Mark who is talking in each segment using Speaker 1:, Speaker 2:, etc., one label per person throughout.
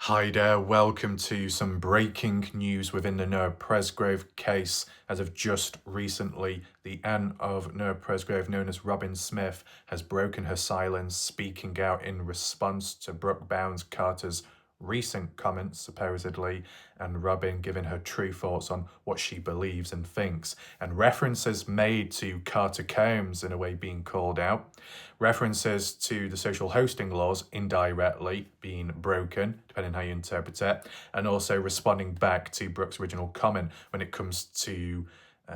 Speaker 1: Hi there, welcome to some breaking news within the Noah Presgrove case. As of just recently, the aunt of Noah Presgrove, known as Robyn Smith, has broken her silence, speaking out in response to Brooke Bounds Carter's recent comments, supposedly, and Robyn giving her true thoughts on what she believes and thinks, and references made to Carter Combs in a way being called out, references to the social hosting laws indirectly being broken, depending how you interpret it, and also responding back to Brooke's original comment when it comes to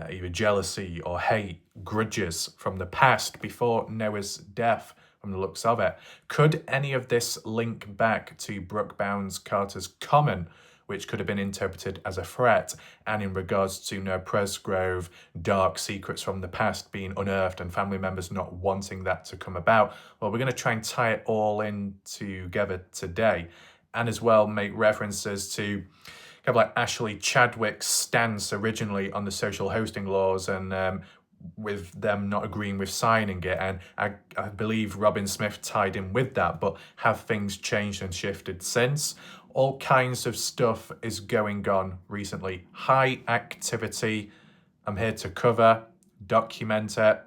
Speaker 1: either jealousy or hate, grudges from the past before Noah's death, from the looks of it. Could any of this link back to Brooke Bounds Carter's comment, which could have been interpreted as a threat, and in regards to Noah Presgrove, dark secrets from the past being unearthed and family members not wanting that to come about? Well, we're going to try and tie it all in together today, and as well make references to kind of like Ashley Chadwick's stance originally on the social hosting laws, and with them not agreeing with signing it, and I believe Robyn Smith tied in with that, but have things changed and shifted since? All kinds of stuff is going on recently. High activity. I'm here to cover, document it.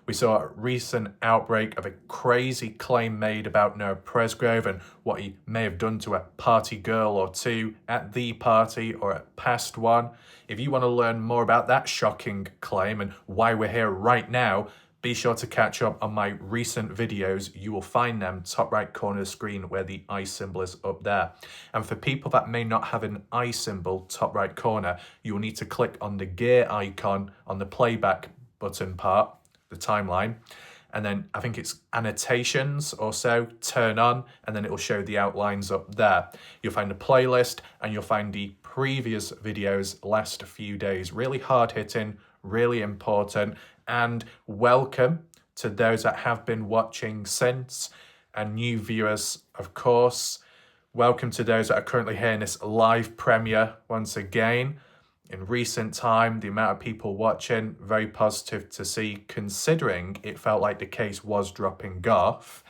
Speaker 1: We saw a recent outbreak of a crazy claim made about Noah Presgrove and what he may have done to a party girl or two at the party or at past one. If you want to learn more about that shocking claim and why we're here right now, be sure to catch up on my recent videos. You will find them top right corner of the screen where the eye symbol is up there. And for people that may not have an eye symbol top right corner, you will need to click on the gear icon on the playback button part, the timeline, and then I think it's annotations or so, turn on, and then it will show the outlines up there. You'll find a playlist and you'll find the previous videos last few days. Really hard hitting, really important, and welcome to those that have been watching since, and new viewers, of course. Welcome to those that are currently hearing this live premiere once again. In recent time, the amount of people watching, very positive to see, considering it felt like the case was dropping off.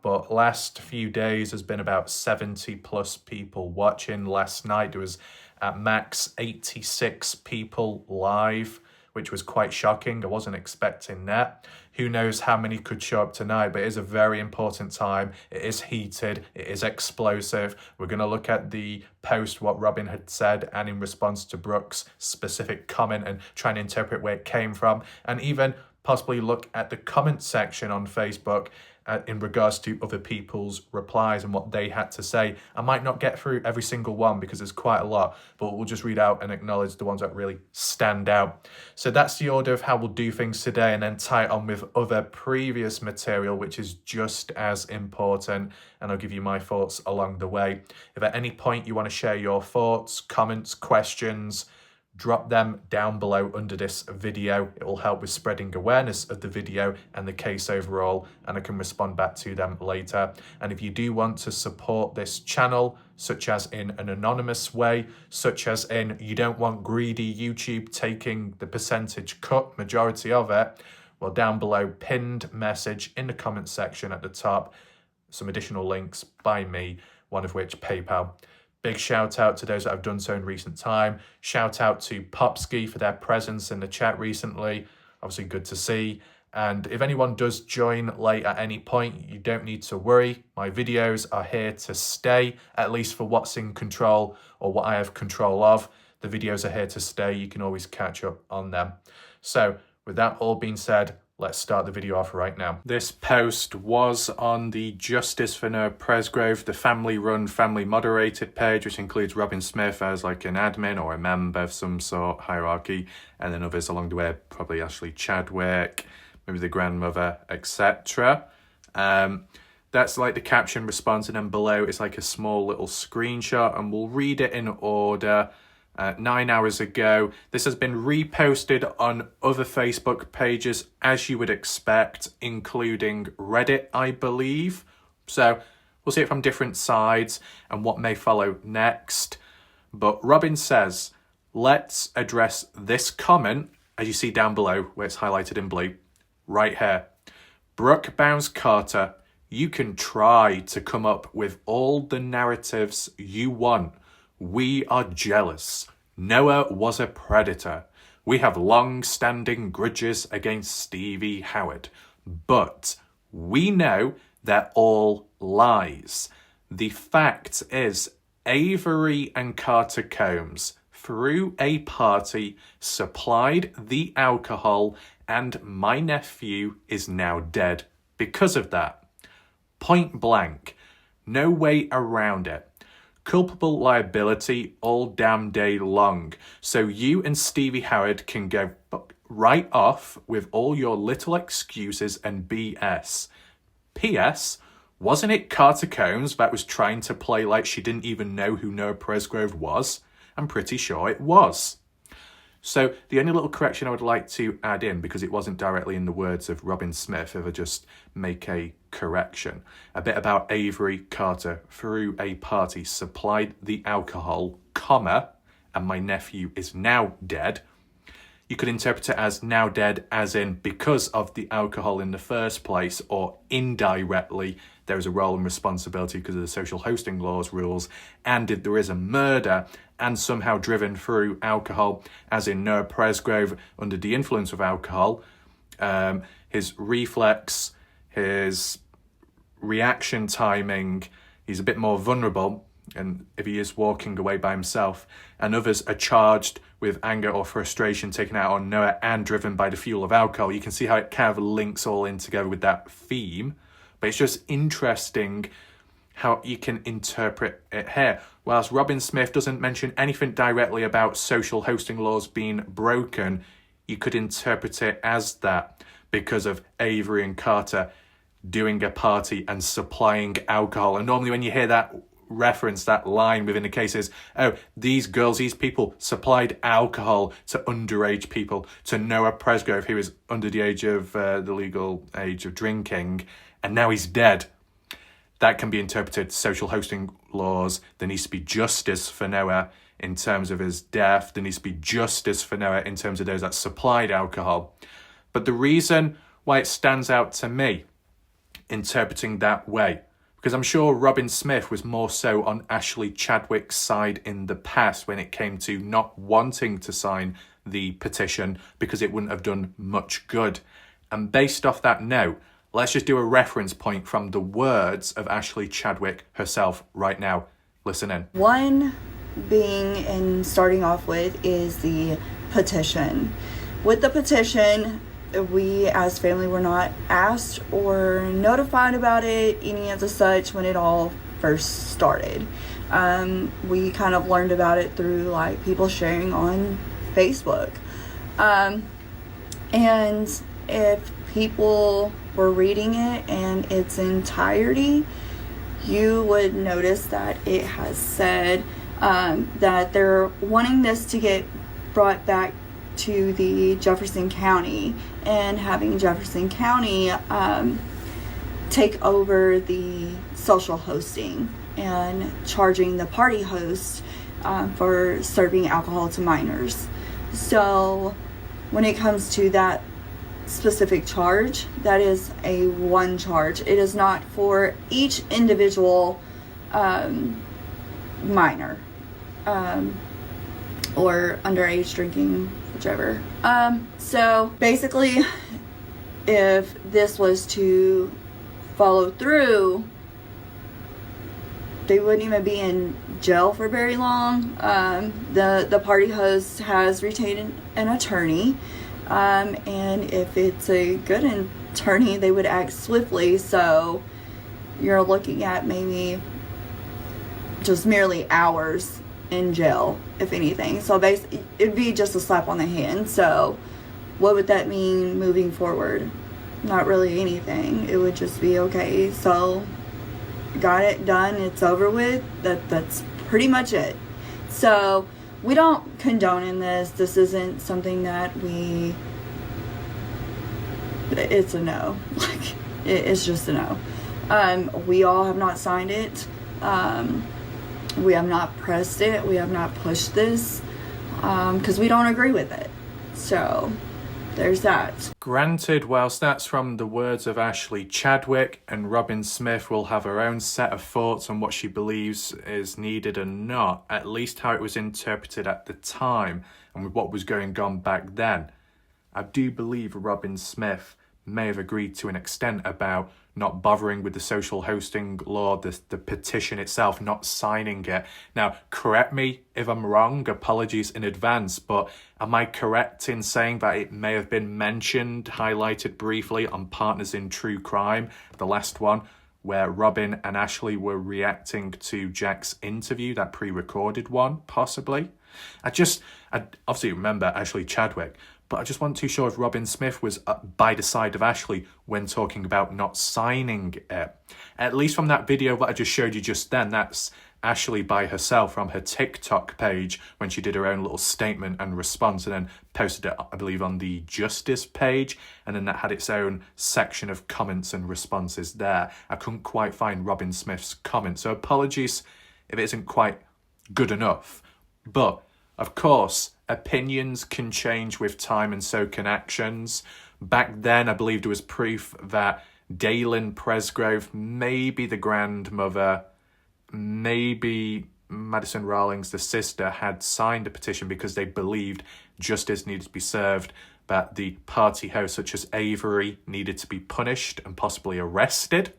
Speaker 1: But last few days has been about 70 plus people watching. Last night there was at max 86 people live, which was quite shocking. I wasn't expecting that. Who knows how many could show up tonight, but it is a very important time. It is heated, it is explosive. We're going to look at the post, what Robyn had said, and in response to Brooke's specific comment and try and interpret where it came from, and even possibly look at the comment section on Facebook in regards to other people's replies and what they had to say. I might not get through every single one because there's quite a lot, but we'll just read out and acknowledge the ones that really stand out. So that's the order of how we'll do things today, and then tie it on with other previous material, which is just as important, and I'll give you my thoughts along the way. If at any point you want to share your thoughts, comments, questions, drop them down below under this video. It will help with spreading awareness of the video and the case overall, and I can respond back to them later. And if you do want to support this channel, such as in an anonymous way, such as in you don't want greedy YouTube taking the percentage cut, majority of it, well, down below, pinned message in the comment section at the top, some additional links by me, one of which PayPal. Big shout out to those that have done so in recent time. Shout out to Popski for their presence in the chat recently. Obviously good to see. And if anyone does join late at any point, you don't need to worry. My videos are here to stay, at least for what's in control or what I have control of. The videos are here to stay. You can always catch up on them. So with that all being said, let's start the video off right now. This post was on the Justice for Noah Presgrove, the family-run, family-moderated page, which includes Robyn Smith as like an admin or a member of some sort, hierarchy, and then others along the way, probably Ashley Chadwick, maybe the grandmother, etc. That's like the caption response, and then below it's like a small little screenshot, and we'll read it in order. 9 hours ago. This has been reposted on other Facebook pages, as you would expect, including Reddit, I believe. So we'll see it from different sides and what may follow next. But Robyn says, let's address this comment, as you see down below, where it's highlighted in blue, right here. Brooke Bounds Carter You can try to come up with all the narratives you want. We are jealous. Noah was a predator. We have long-standing grudges against Stevie Howard. But we know they're all lies. The fact is, Avery and Carter Combs, through a party, supplied the alcohol, and my nephew is now dead because of that. Point blank. No way around it. Culpable liability all damn day long. So you and Stevie Howard can go right off with all your little excuses and BS. P.S. Wasn't it Carter Combs that was trying to play like she didn't even know who Noah Presgrove was? I'm pretty sure it was. So the only little correction I would like to add in, because it wasn't directly in the words of Robyn Smith, if I just make a correction, a bit about Avery Carter through a party supplied the alcohol, comma, and my nephew is now dead. You could interpret it as now dead as in because of the alcohol in the first place, or indirectly there is a role and responsibility because of the social hosting laws rules, and if there is a murder and somehow driven through alcohol, as in Noah Presgrove under the influence of alcohol, his reflex, his reaction timing, he's a bit more vulnerable, and if he is walking away by himself, and others are charged with anger or frustration taken out on Noah and driven by the fuel of alcohol, you can see how it kind of links all in together with that theme. But it's just interesting how you can interpret it here. Whilst Robyn Smith doesn't mention anything directly about social hosting laws being broken, you could interpret it as that because of Avery and Carter doing a party and supplying alcohol. And normally when you hear that reference, that line within the case is, oh, these girls, these people supplied alcohol to underage people, to Noah Presgrove, who is under the age of the legal age of drinking, and now he's dead. That can be interpreted social hosting laws. There needs to be justice for Noah in terms of his death. There needs to be justice for Noah in terms of those that supplied alcohol. But the reason why it stands out to me, interpreting that way, because I'm sure Robyn Smith was more so on Ashley Chadwick's side in the past when it came to not wanting to sign the petition because it wouldn't have done much good. And based off that note, let's just do a reference point from the words of Ashley Chadwick herself right now. Listen in.
Speaker 2: One being, and starting off with, is the petition. With the petition, we as family were not asked or notified about it, any of the such, when it all first started. We kind of learned about it through like people sharing on Facebook. And if people were reading it in its entirety, you would notice that it has said that they're wanting this to get brought back to the Jefferson County, and having Jefferson County take over the social hosting and charging the party host for serving alcohol to minors. So when it comes to that specific charge, that is a one charge. It is not for each individual minor or underage drinking, whichever. So basically, if this was to follow through, they wouldn't even be in jail for very long. The party host has retained an attorney, and if it's a good attorney, they would act swiftly. So you're looking at maybe just merely hours in jail, if anything. So basically, it'd be just a slap on the hand. So what would that mean moving forward? Not really anything. It would just be, okay, so got it done, it's over with. That's pretty much it. So we don't condone in this. This isn't something that it's a no. Like, it's just a no. We all have not signed it. We have not pressed it. We have not pushed this because we don't agree with it. So there's that.
Speaker 1: Granted, whilst that's from the words of Ashley Chadwick, and Robyn Smith will have her own set of thoughts on what she believes is needed and not, at least how it was interpreted at the time and with what was going on back then, I do believe Robyn Smith may have agreed to an extent about not bothering with the social hosting law, the petition itself, not signing it. Now, correct me if I'm wrong, apologies in advance, but am I correct in saying that it may have been mentioned, highlighted briefly on Partners in True Crime, the last one, where Robyn and Ashley were reacting to Jack's interview, that pre-recorded one, possibly? I obviously remember Ashley Chadwick, but I just wasn't too sure if Robyn Smith was by the side of Ashley when talking about not signing it. At least from that video that I just showed you just then, that's Ashley by herself from her TikTok page when she did her own little statement and response, and then posted it, I believe, on the Justice page, and then that had its own section of comments and responses there. I couldn't quite find Robyn Smith's comment, so apologies if it isn't quite good enough. But, of course, opinions can change with time, and so can actions. Back then, I believe there was proof that Daylin Presgrove, maybe the grandmother, maybe Madison Rawlings, the sister, had signed a petition because they believed justice needed to be served, that the party hosts such as Avery needed to be punished and possibly arrested.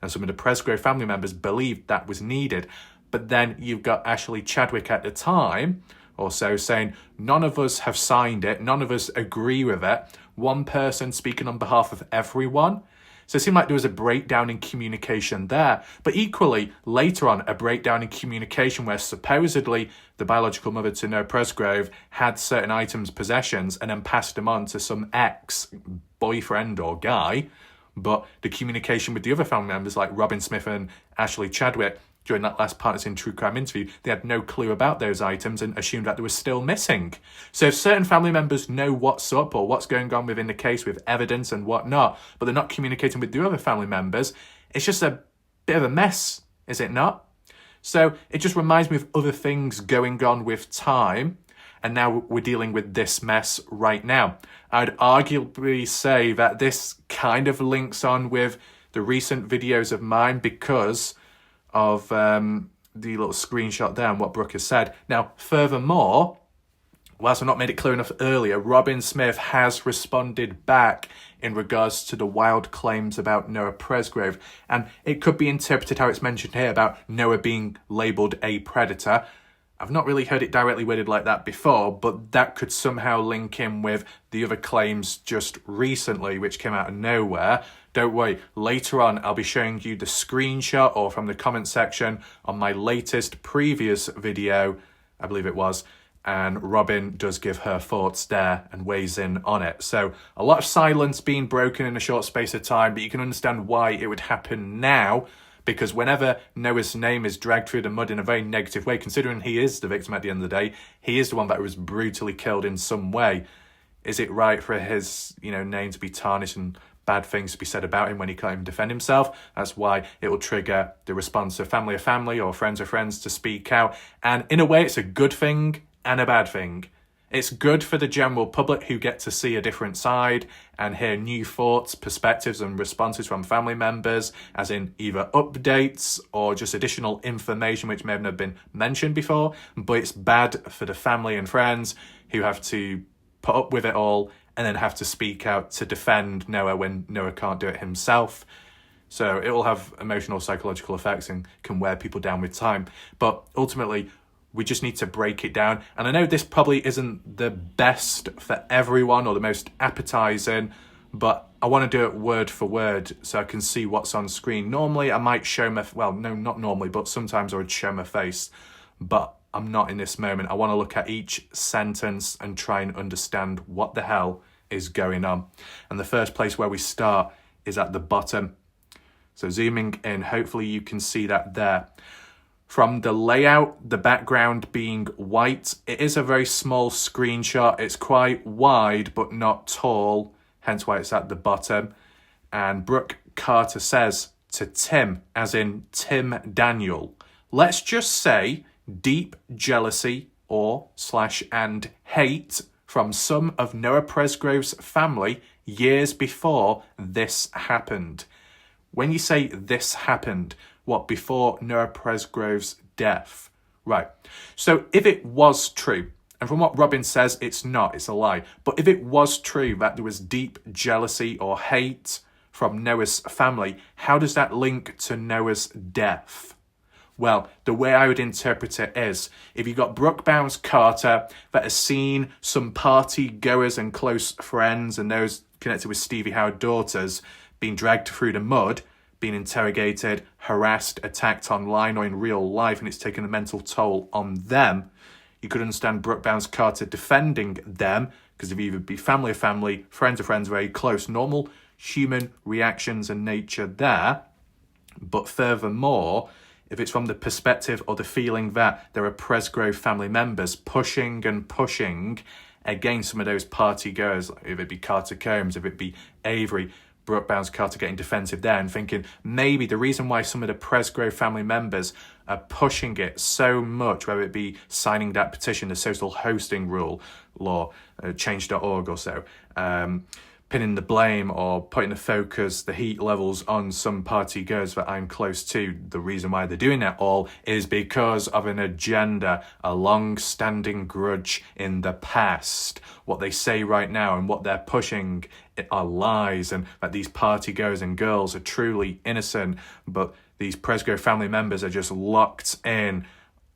Speaker 1: And some of the Presgrove family members believed that was needed. But then you've got Ashley Chadwick at the time also saying, none of us have signed it, none of us agree with it, one person speaking on behalf of everyone. So it seemed like there was a breakdown in communication there. But equally, later on, a breakdown in communication where supposedly the biological mother to Noah Presgrove had certain items, possessions, and then passed them on to some ex-boyfriend or guy. But the communication with the other family members, like Robyn Smith and Ashley Chadwick, during that last Partners in True Crime interview, they had no clue about those items and assumed that they were still missing. So if certain family members know what's up or what's going on within the case with evidence and whatnot, but they're not communicating with the other family members, it's just a bit of a mess, is it not? So it just reminds me of other things going on with time, and now we're dealing with this mess right now. I'd arguably say that this kind of links on with the recent videos of mine because of the little screenshot there and what Brooke has said. Now, furthermore, whilst I've not made it clear enough earlier, Robyn Smith has responded back in regards to the wild claims about Noah Presgrove. And it could be interpreted how it's mentioned here about Noah being labelled a predator. I've not really heard it directly worded like that before, but that could somehow link in with the other claims just recently, which came out of nowhere. Don't worry, later on I'll be showing you the screenshot or from the comment section on my latest previous video, I believe it was, and Robyn does give her thoughts there and weighs in on it. So a lot of silence being broken in a short space of time, but you can understand why it would happen now, because whenever Noah's name is dragged through the mud in a very negative way, considering he is the victim at the end of the day, he is the one that was brutally killed in some way, is it right for his, name to be tarnished and bad things to be said about him when he can't even defend himself? That's why it will trigger the response of family or friends to speak out. And in a way, it's a good thing and a bad thing. It's good for the general public who get to see a different side and hear new thoughts, perspectives and responses from family members, as in either updates or just additional information which may have been mentioned before. But it's bad for the family and friends who have to put up with it all and then have to speak out to defend Noah when Noah can't do it himself. So it will have emotional, psychological effects and can wear people down with time. But ultimately, we just need to break it down. And I know this probably isn't the best for everyone or the most appetizing, but I want to do it word for word so I can see what's on screen. Normally, I might show not normally, but sometimes I would show my face. But I'm not in this moment. I want to look at each sentence and try and understand what the hell is going on. And the first place where we start is at the bottom. So zooming in, hopefully you can see that there. From the layout, the background being white, it is a very small screenshot. It's quite wide, but not tall, hence why it's at the bottom. And Brooke Carter says to Tim, as in Tim Daniel, let's just say deep jealousy and hate from some of Noah Presgrove's family years before this happened. When you say this happened, what, before Noah Presgrove's death? Right. So if it was true, and from what Robyn says, it's not, it's a lie. But if it was true that there was deep jealousy or hate from Noah's family, how does that link to Noah's death? Well, the way I would interpret it is, if you've got Brooke Bounds Carter that has seen some party goers and close friends and those connected with Stevie Howard daughters being dragged through the mud, being interrogated, harassed, attacked online or in real life, and it's taken a mental toll on them, you could understand Brooke Bounds Carter defending them, because if you would be family of family, friends of friends, very close, normal human reactions and nature there. But furthermore, if it's from the perspective or the feeling that there are Presgrove family members pushing and pushing against some of those party goers, if it be Carter Combs, if it be Avery, Brooke Bounds Carter getting defensive there and thinking maybe the reason why some of the Presgrove family members are pushing it so much, whether it be signing that petition, the social hosting rule law, change.org or so, pinning the blame or putting the focus, the heat levels on some party goers that I'm close to. The reason why they're doing that all is because of an agenda, a long-standing grudge in the past. What they say right now and what they're pushing are lies, and that these party goers and girls are truly innocent, but these Presgrove family members are just locked in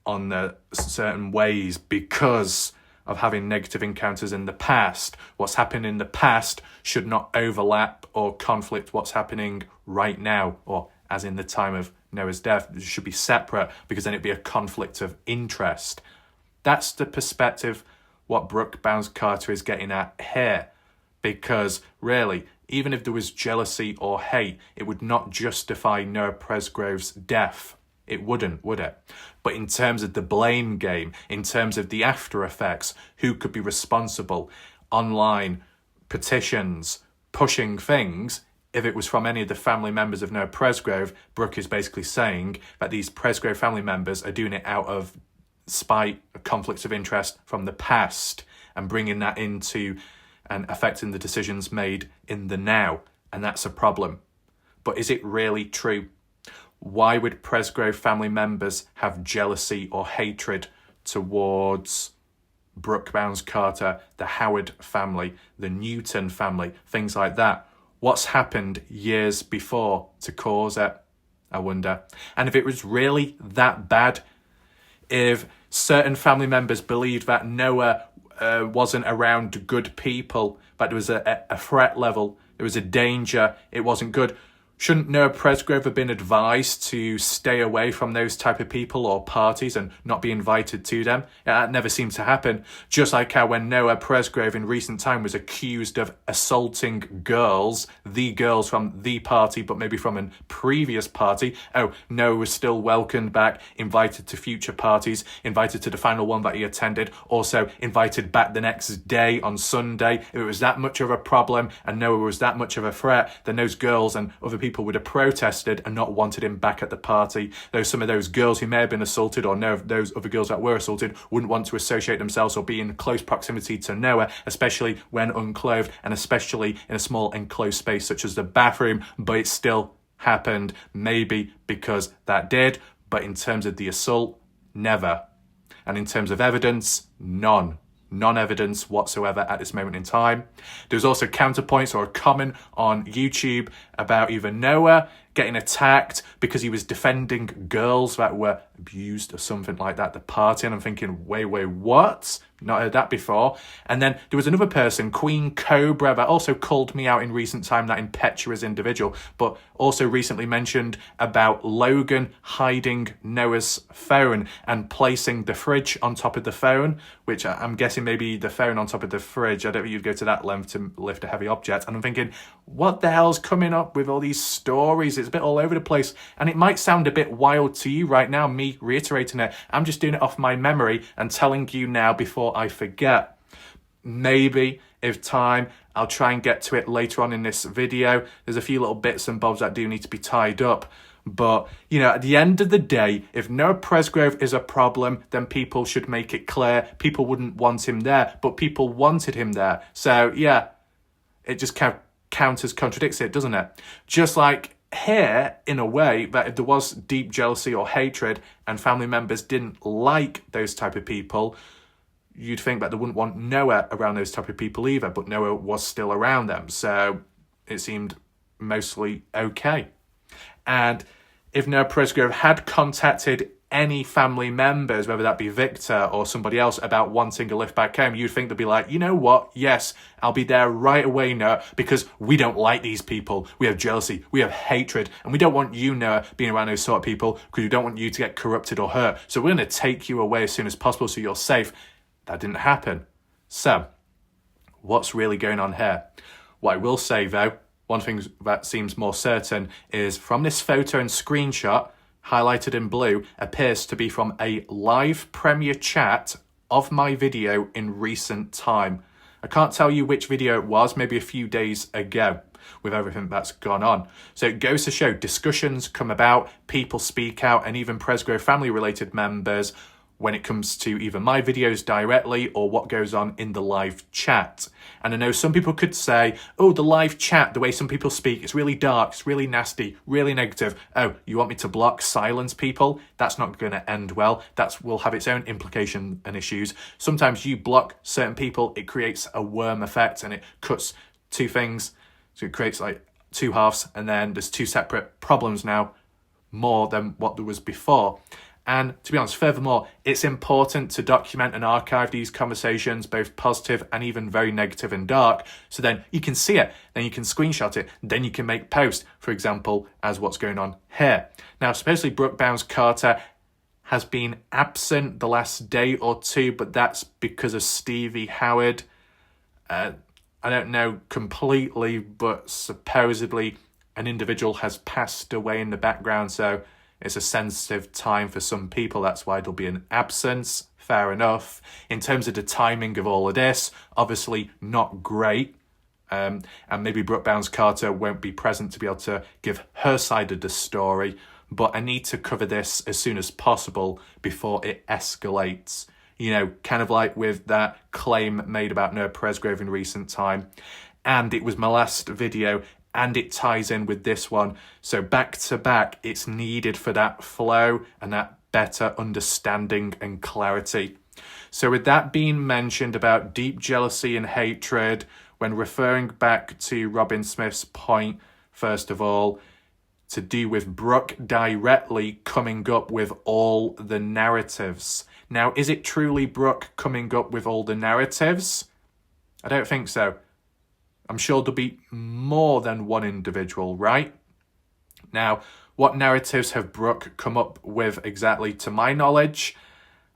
Speaker 1: on the certain ways because of having negative encounters in the past. What's happened in the past should not overlap or conflict what's happening right now, or as in the time of Noah's death. It should be separate, because then it'd be a conflict of interest. That's the perspective what Brooke Bounds Carter is getting at here. Because really, even if there was jealousy or hate, it would not justify Noah Presgrove's death. It wouldn't, would it? But in terms of the blame game, in terms of the after effects, who could be responsible, online petitions, pushing things, if it was from any of the family members of Noah Presgrove, Brooke is basically saying that these Presgrove family members are doing it out of spite, conflicts of interest from the past, and bringing that into and affecting the decisions made in the now. And that's a problem. But is it really true? Why would Presgrove family members have jealousy or hatred towards Brooke Bounds Carter, the Howard family, the Newton family, things like that? What's happened years before to cause it, I wonder? And if it was really that bad, if certain family members believed that Noah wasn't around good people, but there was a threat level, there was a danger, it wasn't good, shouldn't Noah Presgrove have been advised to stay away from those type of people or parties and not be invited to them? That never seemed to happen. Just like how when Noah Presgrove in recent time was accused of assaulting girls, the girls from the party, but maybe from a previous party, Noah was still welcomed back, invited to future parties, invited to the final one that he attended, also invited back the next day on Sunday. If it was that much of a problem and Noah was that much of a threat, then those girls and other people would have protested and not wanted him back at the party. Though some of those girls who may have been assaulted, or know those other girls that were assaulted, wouldn't want to associate themselves or be in close proximity to Noah, especially when unclothed and especially in a small enclosed space such as the bathroom. But it still happened, maybe because that did, but in terms of the assault, never. And in terms of evidence, none evidence whatsoever at this moment in time. There's also counterpoints or a comment on YouTube about either Noah getting attacked because he was defending girls that were abused or something like that at the party, and I'm thinking, wait, what? Not heard that before. And then there was another person, Queen Cobra, that also called me out in recent time, that impetuous individual, but also recently mentioned about Logan hiding Noah's phone and placing the fridge on top of the phone, which I'm guessing maybe the phone on top of the fridge. I don't think you'd go to that length to lift a heavy object. And I'm thinking, what the hell's coming up with all these stories? It's a bit all over the place. And it might sound a bit wild to you right now, me reiterating it. I'm just doing it off my memory and telling you now before I forget. Maybe, if time, I'll try and get to it later on in this video. There's a few little bits and bobs that do need to be tied up. But, at the end of the day, if Noah Presgrove is a problem, then people should make it clear. People wouldn't want him there, but people wanted him there. So, yeah, it just contradicts it, doesn't it? Just like here, in a way, that if there was deep jealousy or hatred and family members didn't like those type of people, you'd think that they wouldn't want Noah around those type of people either, but Noah was still around them. So it seemed mostly okay. And if Noah Presgrove had contacted any family members, whether that be Victor or somebody else, about wanting a lift back home, you'd think they'd be like, you know what? Yes, I'll be there right away, Noah, because we don't like these people. We have jealousy, we have hatred, and we don't want you, Noah, being around those sort of people because we don't want you to get corrupted or hurt. So we're going to take you away as soon as possible so you're safe. That didn't happen. So, what's really going on here? What I will say, though, one thing that seems more certain is from this photo and screenshot, highlighted in blue, appears to be from a live premiere chat of my video in recent time. I can't tell you which video it was, maybe a few days ago, with everything that's gone on. So it goes to show discussions come about, people speak out, and even Presgrove family-related members when it comes to either my videos directly or what goes on in the live chat. And I know some people could say, oh, the live chat, the way some people speak, it's really dark, it's really nasty, really negative. Oh, you want me to block, silence people? That's not going to end well. That will have its own implication and issues. Sometimes you block certain people, it creates a worm effect and it cuts two things. So it creates like two halves, and then there's two separate problems now, more than what there was before. And to be honest, furthermore, it's important to document and archive these conversations, both positive and even very negative and dark, so then you can see it, then you can screenshot it, then you can make posts, for example, as what's going on here. Now, supposedly Brooke Bounds Carter has been absent the last day or two, but that's because of Stevie Howard. I don't know completely, but supposedly an individual has passed away in the background, so it's a sensitive time for some people. That's why there'll be an absence. Fair enough. In terms of the timing of all of this, obviously not great. And maybe Brooke Bounds Carter won't be present to be able to give her side of the story. But I need to cover this as soon as possible before it escalates. Kind of like with that claim made about Noah Presgrove in recent time. And it was my last video, and it ties in with this one. So back to back, it's needed for that flow and that better understanding and clarity. So with that being mentioned about deep jealousy and hatred, when referring back to Robyn Smith's point, first of all, to do with Brooke directly coming up with all the narratives. Now, is it truly Brooke coming up with all the narratives? I don't think so. I'm sure there'll be more than one individual, right? Now, what narratives have Brooke come up with exactly to my knowledge?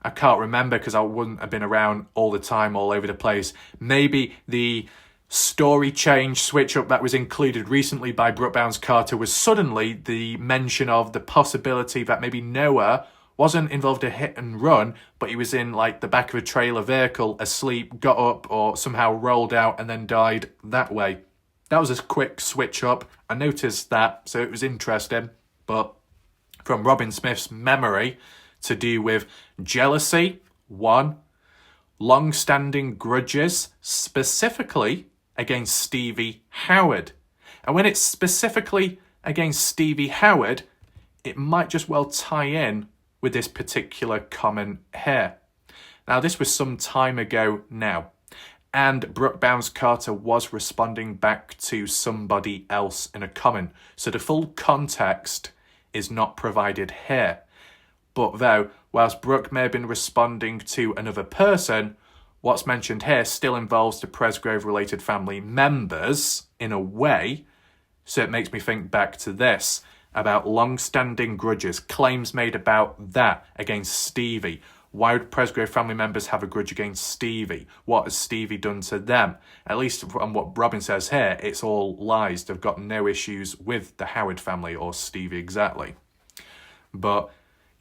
Speaker 1: I can't remember because I wouldn't have been around all the time, all over the place. Maybe the story change, switch up that was included recently by Brooke Bounds Carter was suddenly the mention of the possibility that maybe Noah wasn't involved in a hit and run, but he was in like the back of a trailer vehicle, asleep, got up or somehow rolled out and then died that way. That was a quick switch up. I noticed that, so it was interesting. But from Robyn Smith's memory, to do with jealousy, one, long-standing grudges, specifically against Stevie Howard. And when it's specifically against Stevie Howard, it might just well tie in with this particular comment here. Now, this was some time ago now, and Brooke Bounds Carter was responding back to somebody else in a comment, so the full context is not provided here. But though, whilst Brooke may have been responding to another person, what's mentioned here still involves the Presgrove-related family members in a way, so it makes me think back to this, about long-standing grudges, claims made about that against Stevie. Why would Presgrove family members have a grudge against Stevie? What has Stevie done to them? At least from what Robyn says here, it's all lies. They've got no issues with the Howard family or Stevie exactly. But,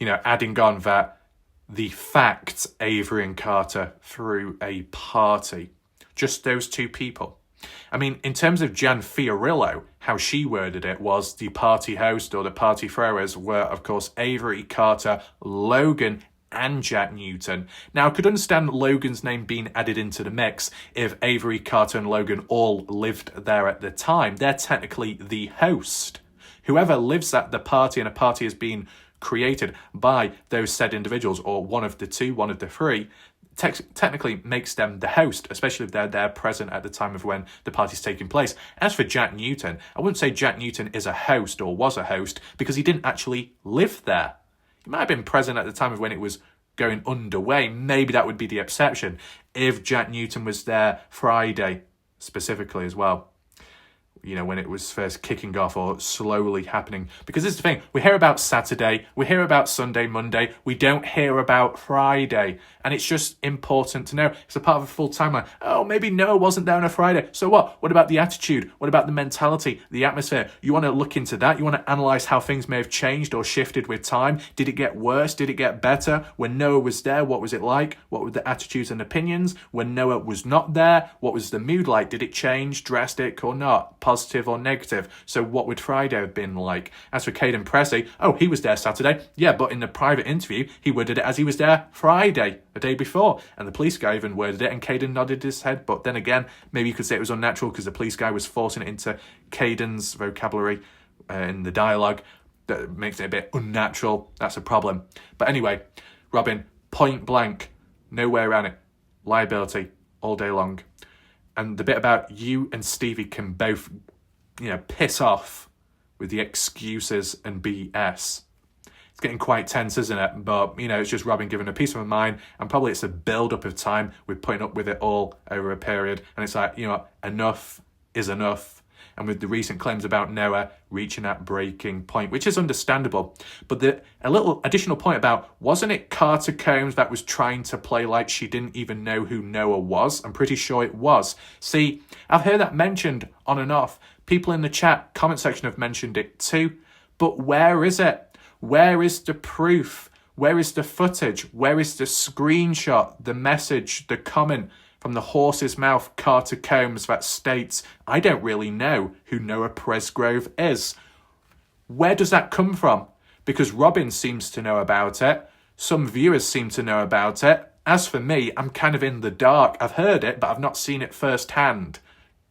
Speaker 1: adding on that, the fact Avery and Carter threw a party. Just those two people. I mean, in terms of Jan Fiorillo, how she worded it was the party host or the party throwers were, of course, Avery, Carter, Logan, and Jack Newton. Now, I could understand Logan's name being added into the mix if Avery, Carter, and Logan all lived there at the time. They're technically the host. Whoever lives at the party and a party has been created by those said individuals, or one of the two, one of the three, technically makes them the host, especially if they're there present at the time of when the party's taking place. As for Jack Newton, I wouldn't say Jack Newton is a host or was a host because he didn't actually live there. He might have been present at the time of when it was going underway. Maybe that would be the exception if Jack Newton was there Friday specifically as well. You know, when it was first kicking off or slowly happening. Because this is the thing, we hear about Saturday, we hear about Sunday, Monday, we don't hear about Friday. And it's just important to know. It's a part of a full timeline. Oh, maybe Noah wasn't there on a Friday. So what? What about the attitude? What about the mentality, the atmosphere? You want to look into that? You want to analyse how things may have changed or shifted with time? Did it get worse? Did it get better? When Noah was there, what was it like? What were the attitudes and opinions? When Noah was not there, what was the mood like? Did it change, drastic or not? Positive or negative? So what would Friday have been like? As for Caden Pressey, oh, he was there Saturday. Yeah, but in the private interview, he worded it as he was there Friday, the day before. And the police guy even worded it and Caden nodded his head. But then again, maybe you could say it was unnatural because the police guy was forcing it into Caden's vocabulary in the dialogue. That makes it a bit unnatural. That's a problem. But anyway, Robyn, point blank, no way around it. Liability all day long. And the bit about you and Stevie can both, piss off with the excuses and BS. It's getting quite tense, isn't it? But, it's just Robyn giving a piece of her mind, and probably it's a build-up of time with putting up with it all over a period. And it's like, enough is enough. And with the recent claims about Noah reaching that breaking point, which is understandable. But a little additional point about, wasn't it Carter Combs that was trying to play like she didn't even know who Noah was? I'm pretty sure it was. See, I've heard that mentioned on and off. People in the chat comment section have mentioned it too. But where is it? Where is the proof? Where is the footage? Where is the screenshot, the message, the comment from the horse's mouth, Carter Combs, that states, I don't really know who Noah Presgrove is? Where does that come from? Because Robyn seems to know about it. Some viewers seem to know about it. As for me, I'm kind of in the dark. I've heard it, but I've not seen it firsthand.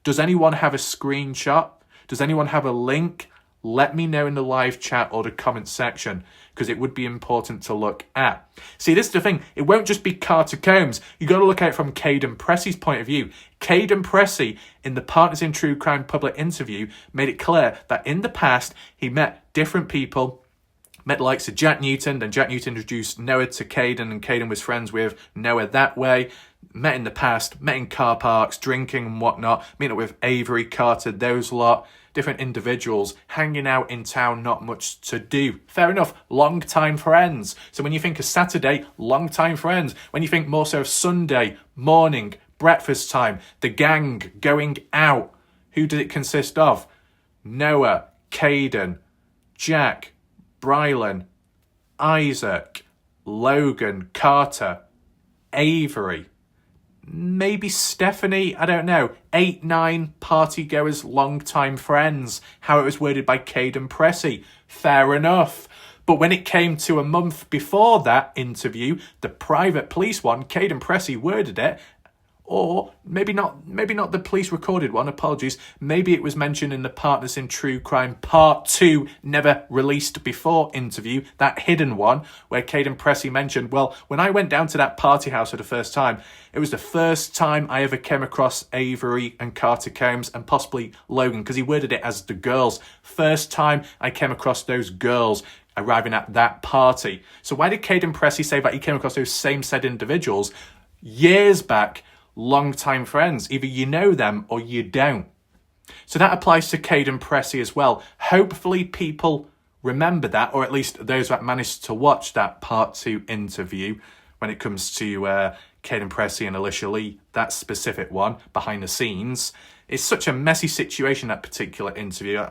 Speaker 1: Does anyone have a screenshot? Does anyone have a link? Let me know in the live chat or the comment section, because it would be important to look at. See, this is the thing. It won't just be Carter Combs. You got to look at it from Caden Pressey's point of view. Caden Pressey, in the Partners in True Crime public interview, made it clear that in the past, he met different people, met the likes of Jack Newton, then Jack Newton introduced Noah to Caden, and Caden was friends with Noah that way. Met in the past, met in car parks, drinking and whatnot, meeting up with Avery, Carter, those lot. Different individuals hanging out in town, not much to do. Fair enough, long-time friends. So when you think of Saturday, long-time friends. When you think more so of Sunday, morning, breakfast time, the gang going out, who did it consist of? Noah, Caden, Jack, Brylan, Isaac, Logan, Carter, Avery, maybe Stephanie, I don't know. 8, 9 partygoers, long-time friends. How it was worded by Caden Pressey. Fair enough. But when it came to a month before that interview, the private police one, Caden Pressey worded it, or maybe not the police recorded one, apologies. Maybe it was mentioned in the Partners in True Crime Part 2, never released before interview, that hidden one, where Caden Pressey mentioned, well, when I went down to that party house for the first time, it was the first time I ever came across Avery and Carter Combs and possibly Logan, because he worded it as the girls. First time I came across those girls arriving at that party. So why did Caden Pressey say that he came across those same said individuals years back? Long-time friends. Either you know them or you don't. So that applies to Caden Pressey as well. Hopefully people remember that, or at least those that managed to watch that Part 2 interview when it comes to Caden Pressey and Alicia Lee, that specific one, behind the scenes. It's such a messy situation, that particular interview.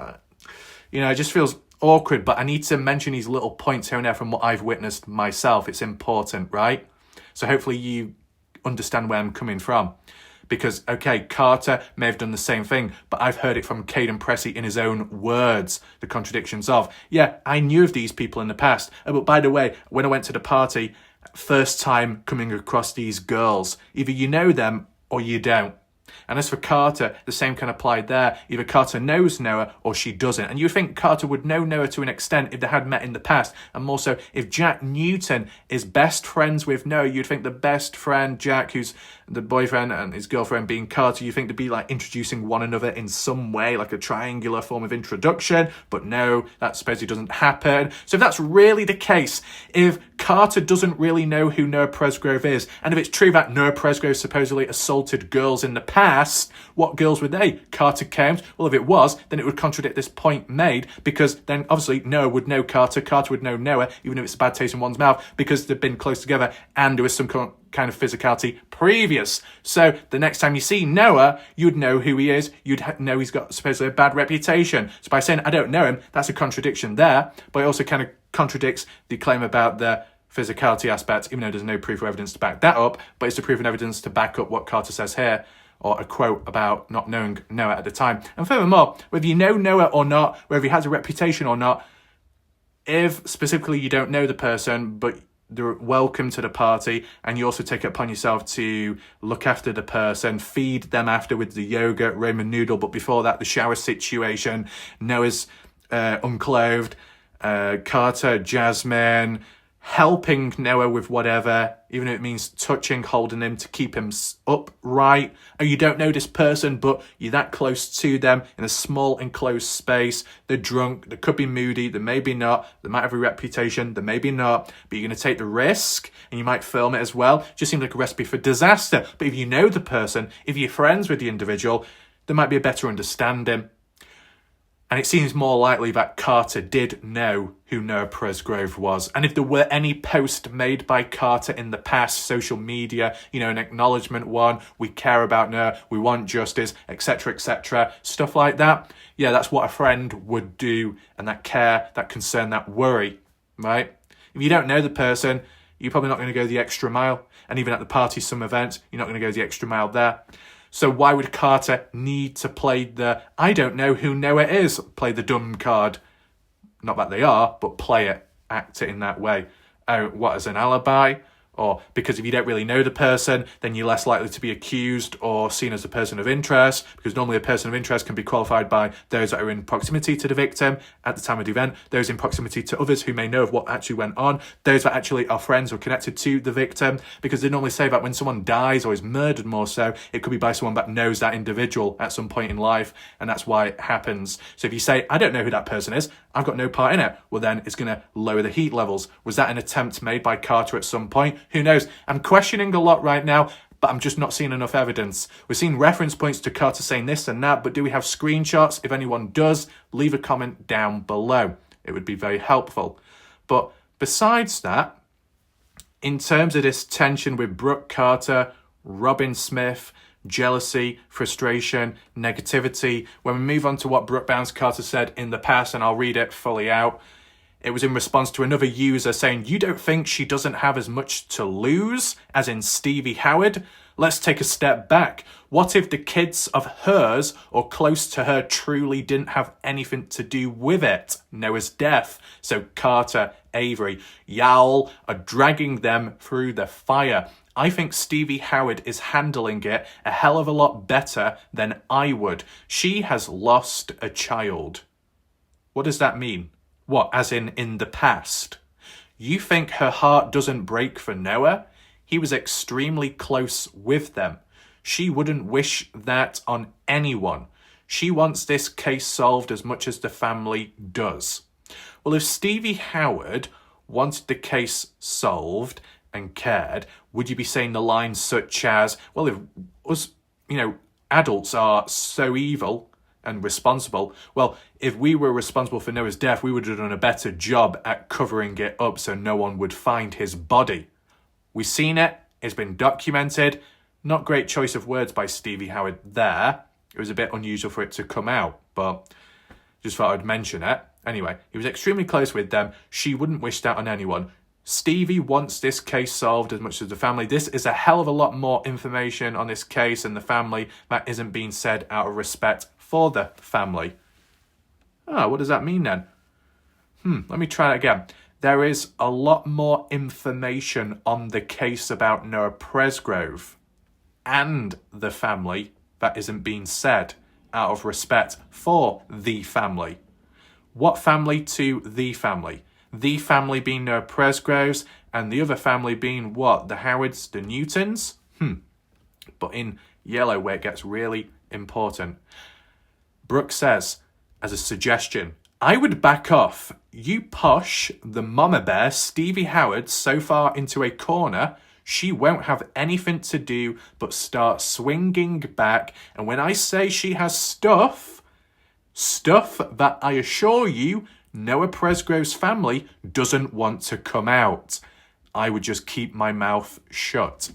Speaker 1: It just feels awkward, but I need to mention these little points here and there from what I've witnessed myself. It's important, right? So hopefully you understand where I'm coming from. Because, okay, Carter may have done the same thing, but I've heard it from Caden Pressey in his own words, the contradictions of, yeah, I knew of these people in the past. Oh, but by the way, when I went to the party, first time coming across these girls, either you know them or you don't. And as for Carter, the same can apply there. Either Carter knows Noah or she doesn't. And you think Carter would know Noah to an extent if they had met in the past. And more so, if Jack Newton is best friends with Noah, you'd think the best friend, Jack, who's the boyfriend, and his girlfriend being Carter, you think they'd be like introducing one another in some way, like a triangular form of introduction. But no, that supposedly doesn't happen. So if that's really the case, if Carter doesn't really know who Noah Presgrove is, and if it's true that Noah Presgrove supposedly assaulted girls in the past, what girls were they? Carter count? Well, if it was, then it would contradict this point made, because then obviously Noah would know Carter, Carter would know Noah, even if it's a bad taste in one's mouth, because they've been close together and there was some kind of physicality previous. So the next time you see Noah, you'd know who he is. You'd know he's got supposedly a bad reputation. So by saying I don't know him, that's a contradiction there, but it also kind of contradicts the claim about the physicality aspect, even though there's no proof or evidence to back that up, but it's the proof and evidence to back up what Carter says here, or a quote about not knowing Noah at the time. And furthermore, whether you know Noah or not, whether he has a reputation or not, if specifically you don't know the person, but they're welcome to the party, and you also take it upon yourself to look after the person, feed them after with the yogurt, ramen noodle, but before that, the shower situation, Noah's unclothed, Carter, Jasmine, helping Noah with whatever, even if it means touching, holding him to keep him upright. Or you don't know this person, but you're that close to them in a small enclosed space. They're drunk, they could be moody, they may be not, they might have a reputation, they may be not, but you're going to take the risk and you might film it as well. It just seems like a recipe for disaster. But if you know the person, if you're friends with the individual, there might be a better understanding. And it seems more likely that Carter did know who Noah Presgrove was. And if there were any post made by Carter in the past, social media, an acknowledgement one, we care about Noah, we want justice, etc., stuff like that, yeah, that's what a friend would do. And that care, that concern, that worry, right? If you don't know the person, you're probably not going to go the extra mile. And even at the party, some events, you're not going to go the extra mile there. So why would Carter need to play the, I don't know who Noah is, play the dumb card? Not that they are, but play it, act it in that way. Oh, what, as an alibi? Or because if you don't really know the person, then you're less likely to be accused or seen as a person of interest, because normally a person of interest can be qualified by those that are in proximity to the victim at the time of the event, those in proximity to others who may know of what actually went on, those that actually are friends or connected to the victim, because they normally say that when someone dies or is murdered more so, it could be by someone that knows that individual at some point in life, and that's why it happens. So if you say, I don't know who that person is, I've got no part in it, well then it's going to lower the heat levels. Was that an attempt made by Carter at some point? Who knows? I'm questioning a lot right now, but I'm just not seeing enough evidence. We're seeing reference points to Carter saying this and that, but do we have screenshots? If anyone does, leave a comment down below. It would be very helpful. But besides that, in terms of this tension with Brooke Carter, Robyn Smith, jealousy, frustration, negativity, when we move on to what Brooke Bounds Carter said in the past, and I'll read it fully out, it was in response to another user saying, you don't think she doesn't have as much to lose, as in Stevie Howard? Let's take a step back. What if the kids of hers or close to her truly didn't have anything to do with it? Noah's death. So Carter, Avery, y'all are dragging them through the fire. I think Stevie Howard is handling it a hell of a lot better than I would. She has lost a child. What does that mean? What, as in the past? You think her heart doesn't break for Noah? He was extremely close with them. She wouldn't wish that on anyone. She wants this case solved as much as the family does. Well, if Stevie Howard wanted the case solved and cared, would you be saying the lines such as, well, if us, adults are so evil and responsible, well, if we were responsible for Noah's death, we would have done a better job at covering it up so no one would find his body. We've seen it. It's been documented. Not great choice of words by Stevie Howard there. It was a bit unusual for it to come out, but just thought I'd mention it. Anyway, he was extremely close with them. She wouldn't wish that on anyone. Stevie wants this case solved as much as the family. This is a hell of a lot more information on this case and the family that isn't being said out of respect for the family. What does that mean then? Let me try that again. There is a lot more information on the case about Noah Presgrove and the family that isn't being said out of respect for the family. What family to the family? The family being Noah Presgrove's and the other family being what? The Howards, the Newtons? But in yellow where it gets really important. Brooke says, as a suggestion, I would back off. You push the mama bear, Stevie Howard, so far into a corner, she won't have anything to do but start swinging back. And when I say she has stuff that I assure you, Noah Presgrove's family doesn't want to come out. I would just keep my mouth shut.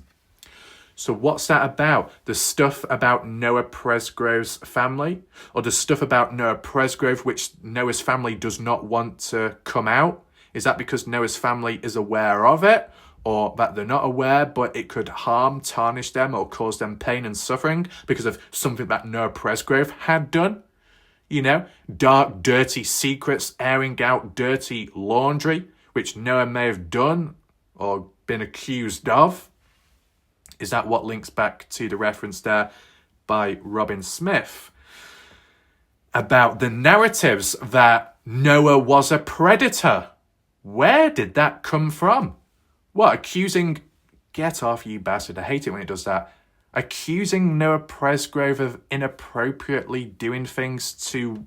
Speaker 1: So what's that about? The stuff about Noah Presgrove's family? Or the stuff about Noah Presgrove which Noah's family does not want to come out? Is that because Noah's family is aware of it? Or that they're not aware but it could harm, tarnish them or cause them pain and suffering because of something that Noah Presgrove had done? You know, dark, dirty secrets, airing out dirty laundry, which Noah may have done or been accused of. Is that what links back to the reference there by Robyn Smith about the narratives that Noah was a predator? Where did that come from? What, accusing... Get off, you bastard. I hate it when it does that. Accusing Noah Presgrove of inappropriately doing things to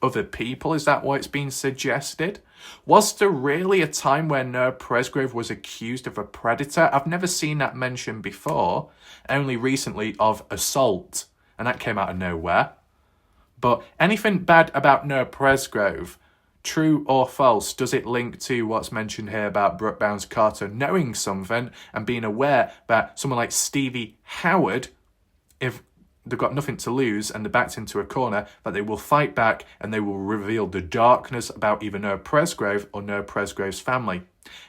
Speaker 1: other people? Is that what's being suggested? Was there really a time where Noah Presgrove was accused of a predator? I've never seen that mentioned before, only recently of assault, and that came out of nowhere. But anything bad about Noah Presgrove, true or false, does it link to what's mentioned here about Brooke Bounds Carter knowing something and being aware that someone like Stevie Howard, if they've got nothing to lose and they're backed into a corner, that they will fight back and they will reveal the darkness about either Noah Presgrove or Noah Presgrove's family?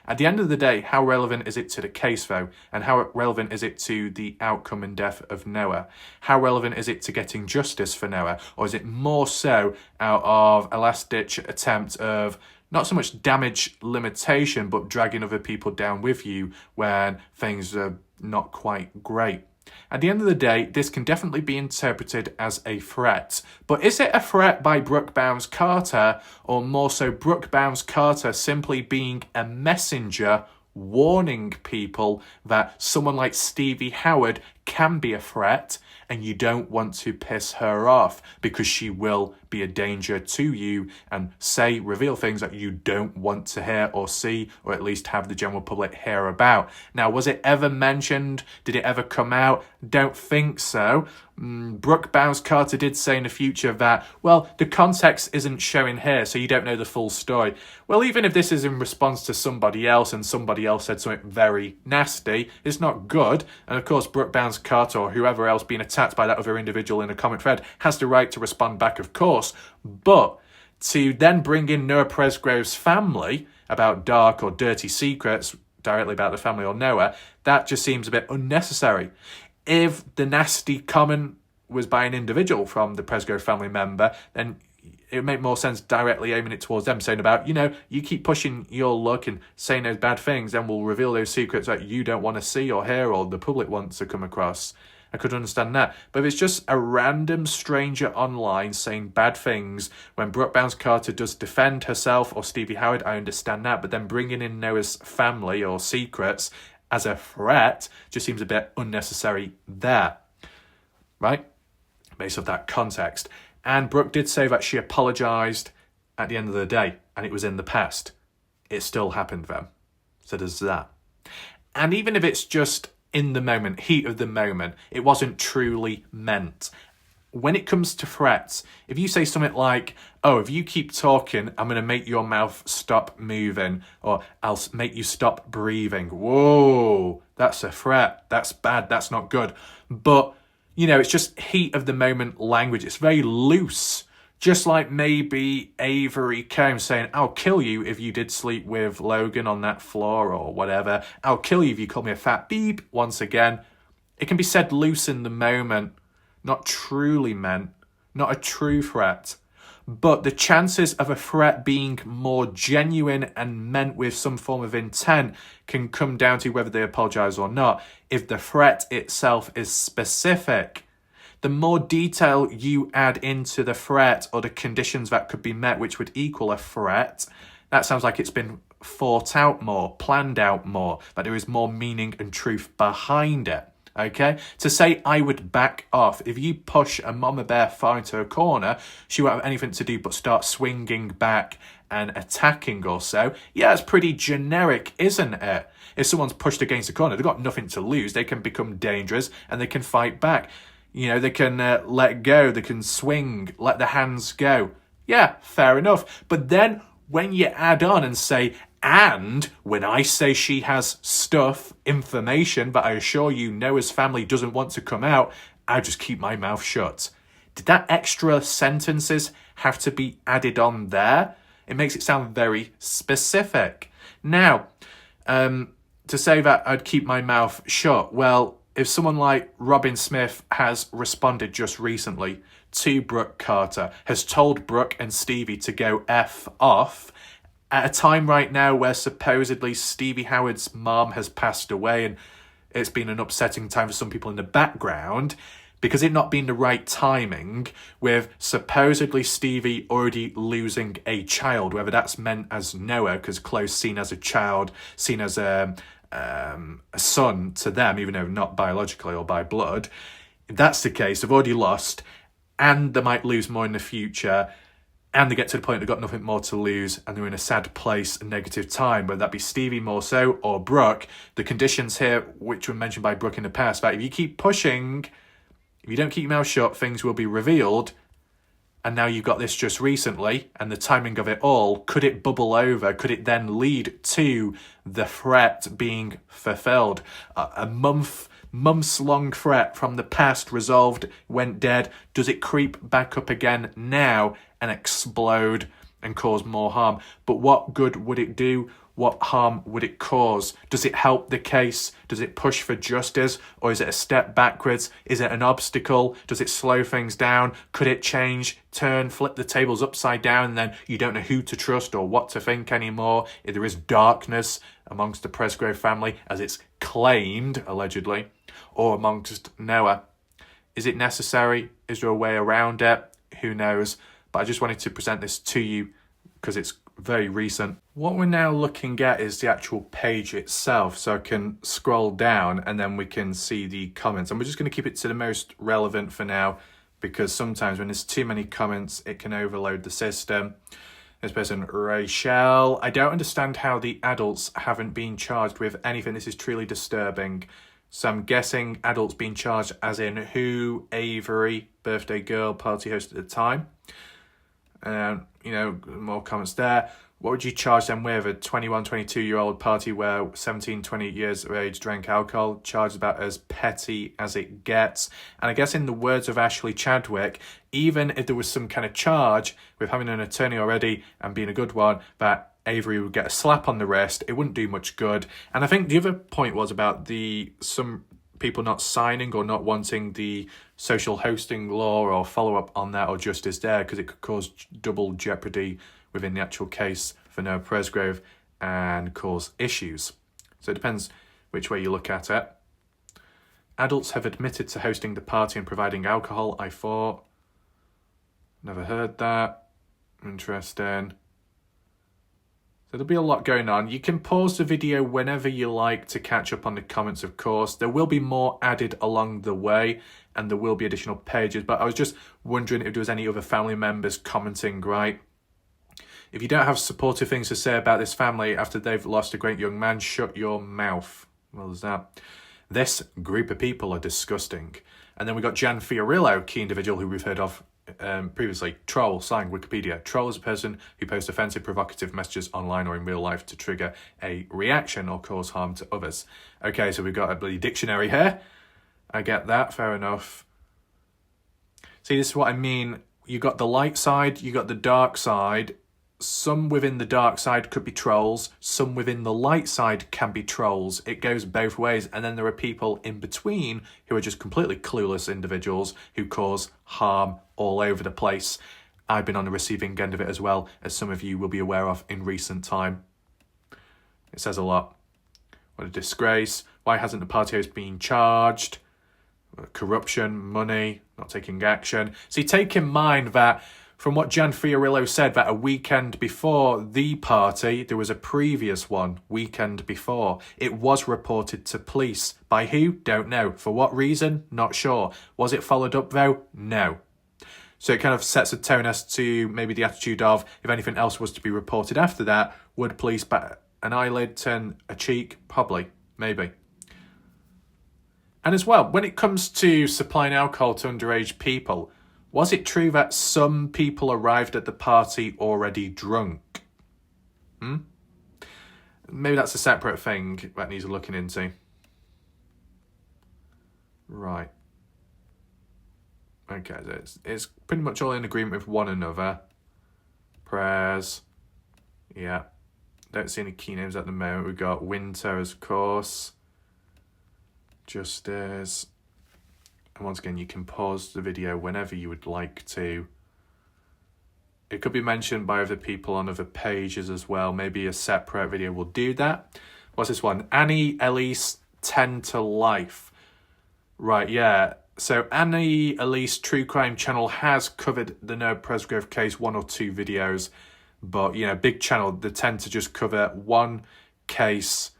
Speaker 1: At the end of the day, how relevant is it to the case, though? And how relevant is it to the outcome and death of Noah? How relevant is it to getting justice for Noah? Or is it more so out of a last-ditch attempt of not so much damage limitation, but dragging other people down with you when things are not quite great? At the end of the day, this can definitely be interpreted as a threat. But is it a threat by Brooke Bounds Carter, or more so Brooke Bounds Carter simply being a messenger warning people that someone like Stevie Howard can be a threat and you don't want to piss her off because she will be a danger to you and reveal things that you don't want to hear or see, or at least have the general public hear about? Now, was it ever mentioned? Did it ever come out? Don't think so. Brooke Bounds Carter did say in the future that, well, the context isn't showing here, so you don't know the full story. Well, even if this is in response to somebody else and somebody else said something very nasty, it's not good. And of course, Brooke Bounds Carter or whoever else being attacked by that other individual in a comment thread has the right to respond back, of course. But to then bring in Noah Presgrove's family about dark or dirty secrets directly about the family or Noah, that just seems a bit unnecessary. If the nasty comment was by an individual from the Presgrove family member, then it would make more sense directly aiming it towards them, saying about, you keep pushing your luck and saying those bad things, then we'll reveal those secrets that you don't want to see or hear or the public wants to come across. I could understand that. But if it's just a random stranger online saying bad things when Brooke Bounds Carter does defend herself or Stevie Howard, I understand that. But then bringing in Noah's family or secrets as a threat just seems a bit unnecessary there, right? Based off that context. And Brooke did say that she apologised at the end of the day and it was in the past. It still happened then. So there's that. And even if it's just in the moment, heat of the moment, it wasn't truly meant. When it comes to threats, if you say something like, if you keep talking, I'm going to make your mouth stop moving, or I'll make you stop breathing. Whoa, that's a threat. That's bad. That's not good. But, it's just heat of the moment language. It's very loose Just like maybe Avery Combs saying, I'll kill you if you did sleep with Logan on that floor or whatever. I'll kill you if you call me a fat beep once again. It can be said loose in the moment, not truly meant, not a true threat. But the chances of a threat being more genuine and meant with some form of intent can come down to whether they apologise or not. If the threat itself is specific, the more detail you add into the threat or the conditions that could be met, which would equal a threat, that sounds like it's been thought out more, planned out more, that there is more meaning and truth behind it. Okay? To say I would back off, if you push a mama bear far into a corner, she won't have anything to do but start swinging back and attacking or so. Yeah, it's pretty generic, isn't it? If someone's pushed against a corner, they've got nothing to lose. They can become dangerous and they can fight back. You know, they can let go, they can swing, let the hands go. Yeah, fair enough. But then when you add on and say, and when I say she has stuff, information that I assure you Noah's family doesn't want to come out, I just keep my mouth shut. Did that extra sentences have to be added on there? It makes it sound very specific. Now, to say that I'd keep my mouth shut, well, if someone like Robyn Smith has responded just recently to Brooke Carter, has told Brooke and Stevie to go F off, at a time right now where supposedly Stevie Howard's mom has passed away and it's been an upsetting time for some people in the background, because it not being the right timing, with supposedly Stevie already losing a child, whether that's meant as Noah, because Chloe's seen as a child, seen as a son to them, even though not biologically or by blood. If that's the case, they've already lost, and they might lose more in the future, and they get to the point they've got nothing more to lose, and they're in a sad place, a negative time, whether that be Stevie more so, or Brooke. The conditions here, which were mentioned by Brooke in the past, that if you keep pushing, if you don't keep your mouth shut, things will be revealed. And now you've got this just recently, and the timing of it all, could it bubble over? Could it then lead to the threat being fulfilled? A months-long threat from the past resolved, went dead. Does it creep back up again now and explode and cause more harm? But what good would it do? What harm would it cause? Does it help the case? Does it push for justice? Or is it a step backwards? Is it an obstacle? Does it slow things down? Could it change, turn, flip the tables upside down, and then you don't know who to trust or what to think anymore? If there is darkness amongst the Presgrove family, as it's claimed, allegedly, or amongst Noah. Is it necessary? Is there a way around it? Who knows? But I just wanted to present this to you because it's very recent. What we're now looking at is the actual page itself, so I can scroll down and then we can see the comments. And we're just going to keep it to the most relevant for now, because sometimes when there's too many comments, it can overload the system. This person, Rachel, I don't understand how the adults haven't been charged with anything. This is truly disturbing. So I'm guessing adults being charged as in who, Avery, birthday girl, party host at the time. You know, more comments there. What would you charge them with? A 21, 22-year-old party where 17, 20 years of age drank alcohol, charged about as petty as it gets. And I guess in the words of Ashley Chadwick, even if there was some kind of charge with having an attorney already and being a good one, that Avery would get a slap on the wrist, it wouldn't do much good. And I think the other point was about some people not signing or not wanting the social hosting law or follow-up on that or justice there, because it could cause double jeopardy within the actual case for Noah Presgrove and cause issues. So it depends which way you look at it. Adults have admitted to hosting the party and providing alcohol, I thought. Never heard that. Interesting. So there'll be a lot going on. You can pause the video whenever you like to catch up on the comments, of course. There will be more added along the way, and there will be additional pages. But I was just wondering if there was any other family members commenting, right? If you don't have supportive things to say about this family after they've lost a great young man, shut your mouth. Well, there's that. This group of people are disgusting. And then we got Jan Fiorillo, key individual who we've heard of previously. Troll, signed Wikipedia. Troll is a person who posts offensive, provocative messages online or in real life to trigger a reaction or cause harm to others. Okay, so we've got a bloody dictionary here. I get that, fair enough. See, this is what I mean. you got the light side, you got the dark side. Some within the dark side could be trolls. Some within the light side can be trolls. It goes both ways. And then there are people in between who are just completely clueless individuals who cause harm all over the place. I've been on the receiving end of it as well, as some of you will be aware of in recent time. It says a lot. What a disgrace. Why hasn't the party host been charged? Corruption, money, not taking action. See, take in mind that from what Jan Fiorillo said, that a weekend before the party, there was a previous one, weekend before. It was reported to police. By who? Don't know. For what reason? Not sure. Was it followed up though? No. So it kind of sets a tone as to maybe the attitude of, if anything else was to be reported after that, would police bat an eyelid, turn a cheek? Probably. Maybe. And as well, when it comes to supplying alcohol to underage people, was it true that some people arrived at the party already drunk? Maybe that's a separate thing that needs looking into. Right. Okay, so it's pretty much all in agreement with one another. Prayers. Yeah. Don't see any key names at the moment. We've got Winter, of course. Justice. And once again, you can pause the video whenever you would like to. It could be mentioned by other people on other pages as well. Maybe a separate video will do that. What's this one? Annie Elise 10 to Life. Right, yeah. So Annie Elise True Crime Channel has covered the Noah Presgrove case, 1 or 2 videos. But, you know, big channel, they tend to just cover one case,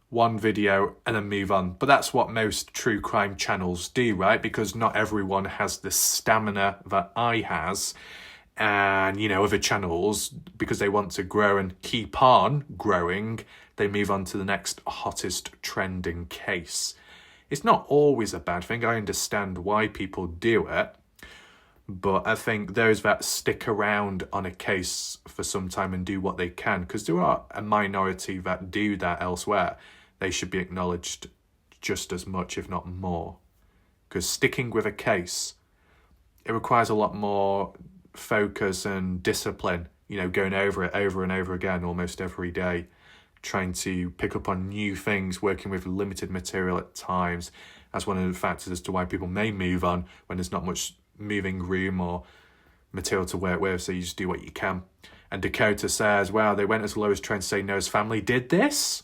Speaker 1: one video, and then move on. But that's what most true crime channels do, right? Because not everyone has the stamina that I has. And, you know, other channels, because they want to grow and keep on growing, they move on to the next hottest trending case. It's not always a bad thing. I understand why people do it. But I think those that stick around on a case for some time and do what they can, because there are a minority that do that elsewhere, they should be acknowledged just as much, if not more. Because sticking with a case, it requires a lot more focus and discipline, you know, going over it over and over again almost every day, trying to pick up on new things, working with limited material at times. That's one of the factors as to why people may move on when there's not much moving room or material to work with, so you just do what you can. And Dakota says, wow, they went as low as trying to say Noah's family did this?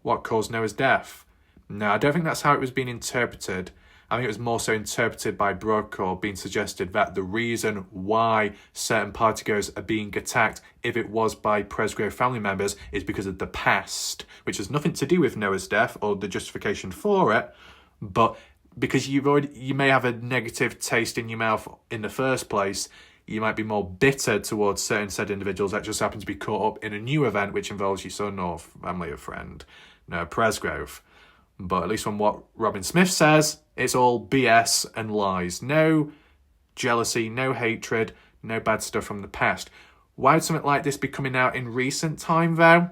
Speaker 1: What caused Noah's death? No, I don't think that's how it was being interpreted. I think it was more so interpreted by Brooke, or being suggested that the reason why certain partygoers are being attacked, if it was by Presgrove family members, is because of the past, which has nothing to do with Noah's death or the justification for it, but because you may have a negative taste in your mouth in the first place, you might be more bitter towards certain said individuals that just happen to be caught up in a new event which involves your son or family or friend, Noah Presgrove. But at least from what Robyn Smith says, it's all BS and lies. No jealousy, no hatred, no bad stuff from the past. Why would something like this be coming out in recent time, though?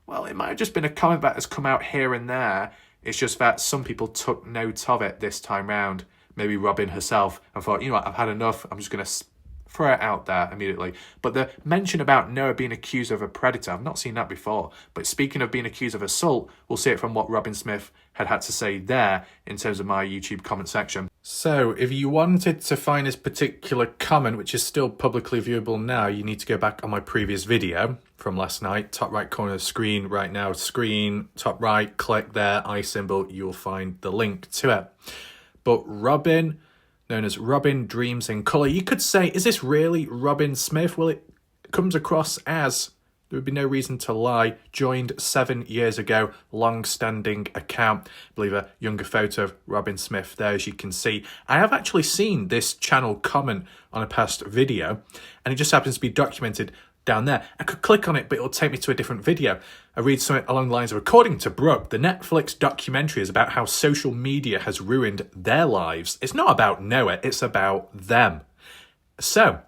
Speaker 1: Well, it might have just been a comment that has come out here and there. It's just that some people took note of it this time round. Maybe Robyn herself, and thought, you know what, I've had enough. I'm just going to throw it out there immediately. But the mention about Noah being accused of a predator, I've not seen that before. But speaking of being accused of assault, we'll see it from what Robyn Smith had to say there in terms of my YouTube comment section. So if you wanted to find this particular comment, which is still publicly viewable now, you need to go back on my previous video from last night. Top right corner of the screen right now, screen, top right, click there, eye symbol, you'll find the link to it. But Robyn, known as Robyn Dreams in Colour, you could say, is this really Robyn Smith? Well, it comes across as, there would be no reason to lie, joined 7 years ago, long-standing account. I believe a younger photo of Robyn Smith there, as you can see. I have actually seen this channel comment on a past video, and it just happens to be documented down there. I could click on it, but it'll take me to a different video. I read something along the lines of, according to Brooke, the Netflix documentary is about how social media has ruined their lives. It's not about Noah, it's about them. So,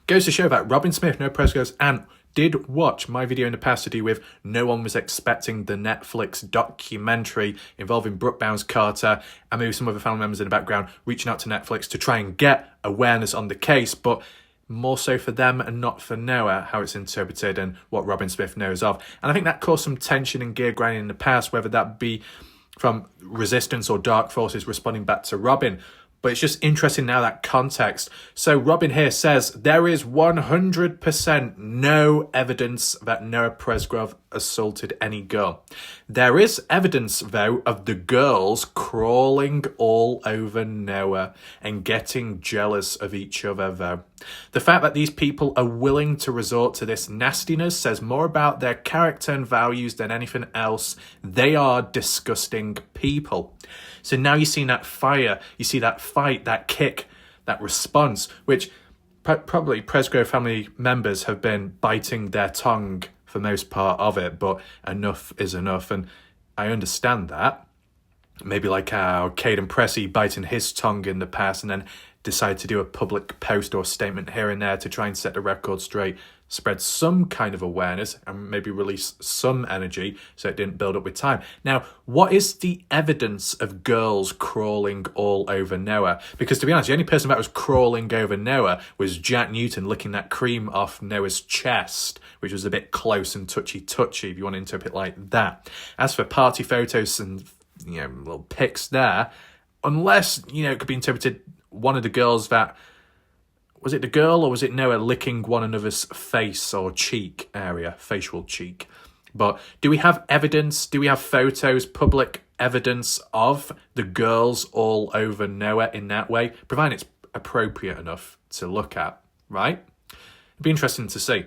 Speaker 1: goes to show that Robyn Smith, Noah Presgrove's aunt, did watch my video in the past to do with No One Was Expecting the Netflix documentary involving Brooke Bounds Carter and maybe some other family members in the background reaching out to Netflix to try and get awareness on the case. But more so for them and not for Noah, how it's interpreted and what Robyn Smith knows of. And I think that caused some tension and gear grinding in the past, whether that be from resistance or dark forces responding back to Robyn. But it's just interesting now, that context. So Robyn here says there is 100% no evidence that Noah Presgrove assaulted any girl. There is evidence, though, of the girls crawling all over Noah and getting jealous of each other, though. The fact that these people are willing to resort to this nastiness says more about their character and values than anything else. They are disgusting people. So now you've seen that fire, you see that fight, that kick, that response, which probably Presgrove family members have been biting their tongue for most part of it, but enough is enough, and I understand that. Maybe like how Caden Pressey biting his tongue in the past and then decide to do a public post or statement here and there to try and set the record straight, spread some kind of awareness and maybe release some energy so it didn't build up with time. Now, what is the evidence of girls crawling all over Noah? Because to be honest, the only person that was crawling over Noah was Jack Newton licking that cream off Noah's chest, which was a bit close and touchy-touchy, if you want to interpret it like that. As for party photos and, little pics there, unless, it could be interpreted one of the girls that, was it the girl or was it Noah licking one another's face or cheek area, facial cheek? But do we have evidence? Do we have photos, public evidence of the girls all over Noah in that way? Provided it's appropriate enough to look at, right? It'd be interesting to see.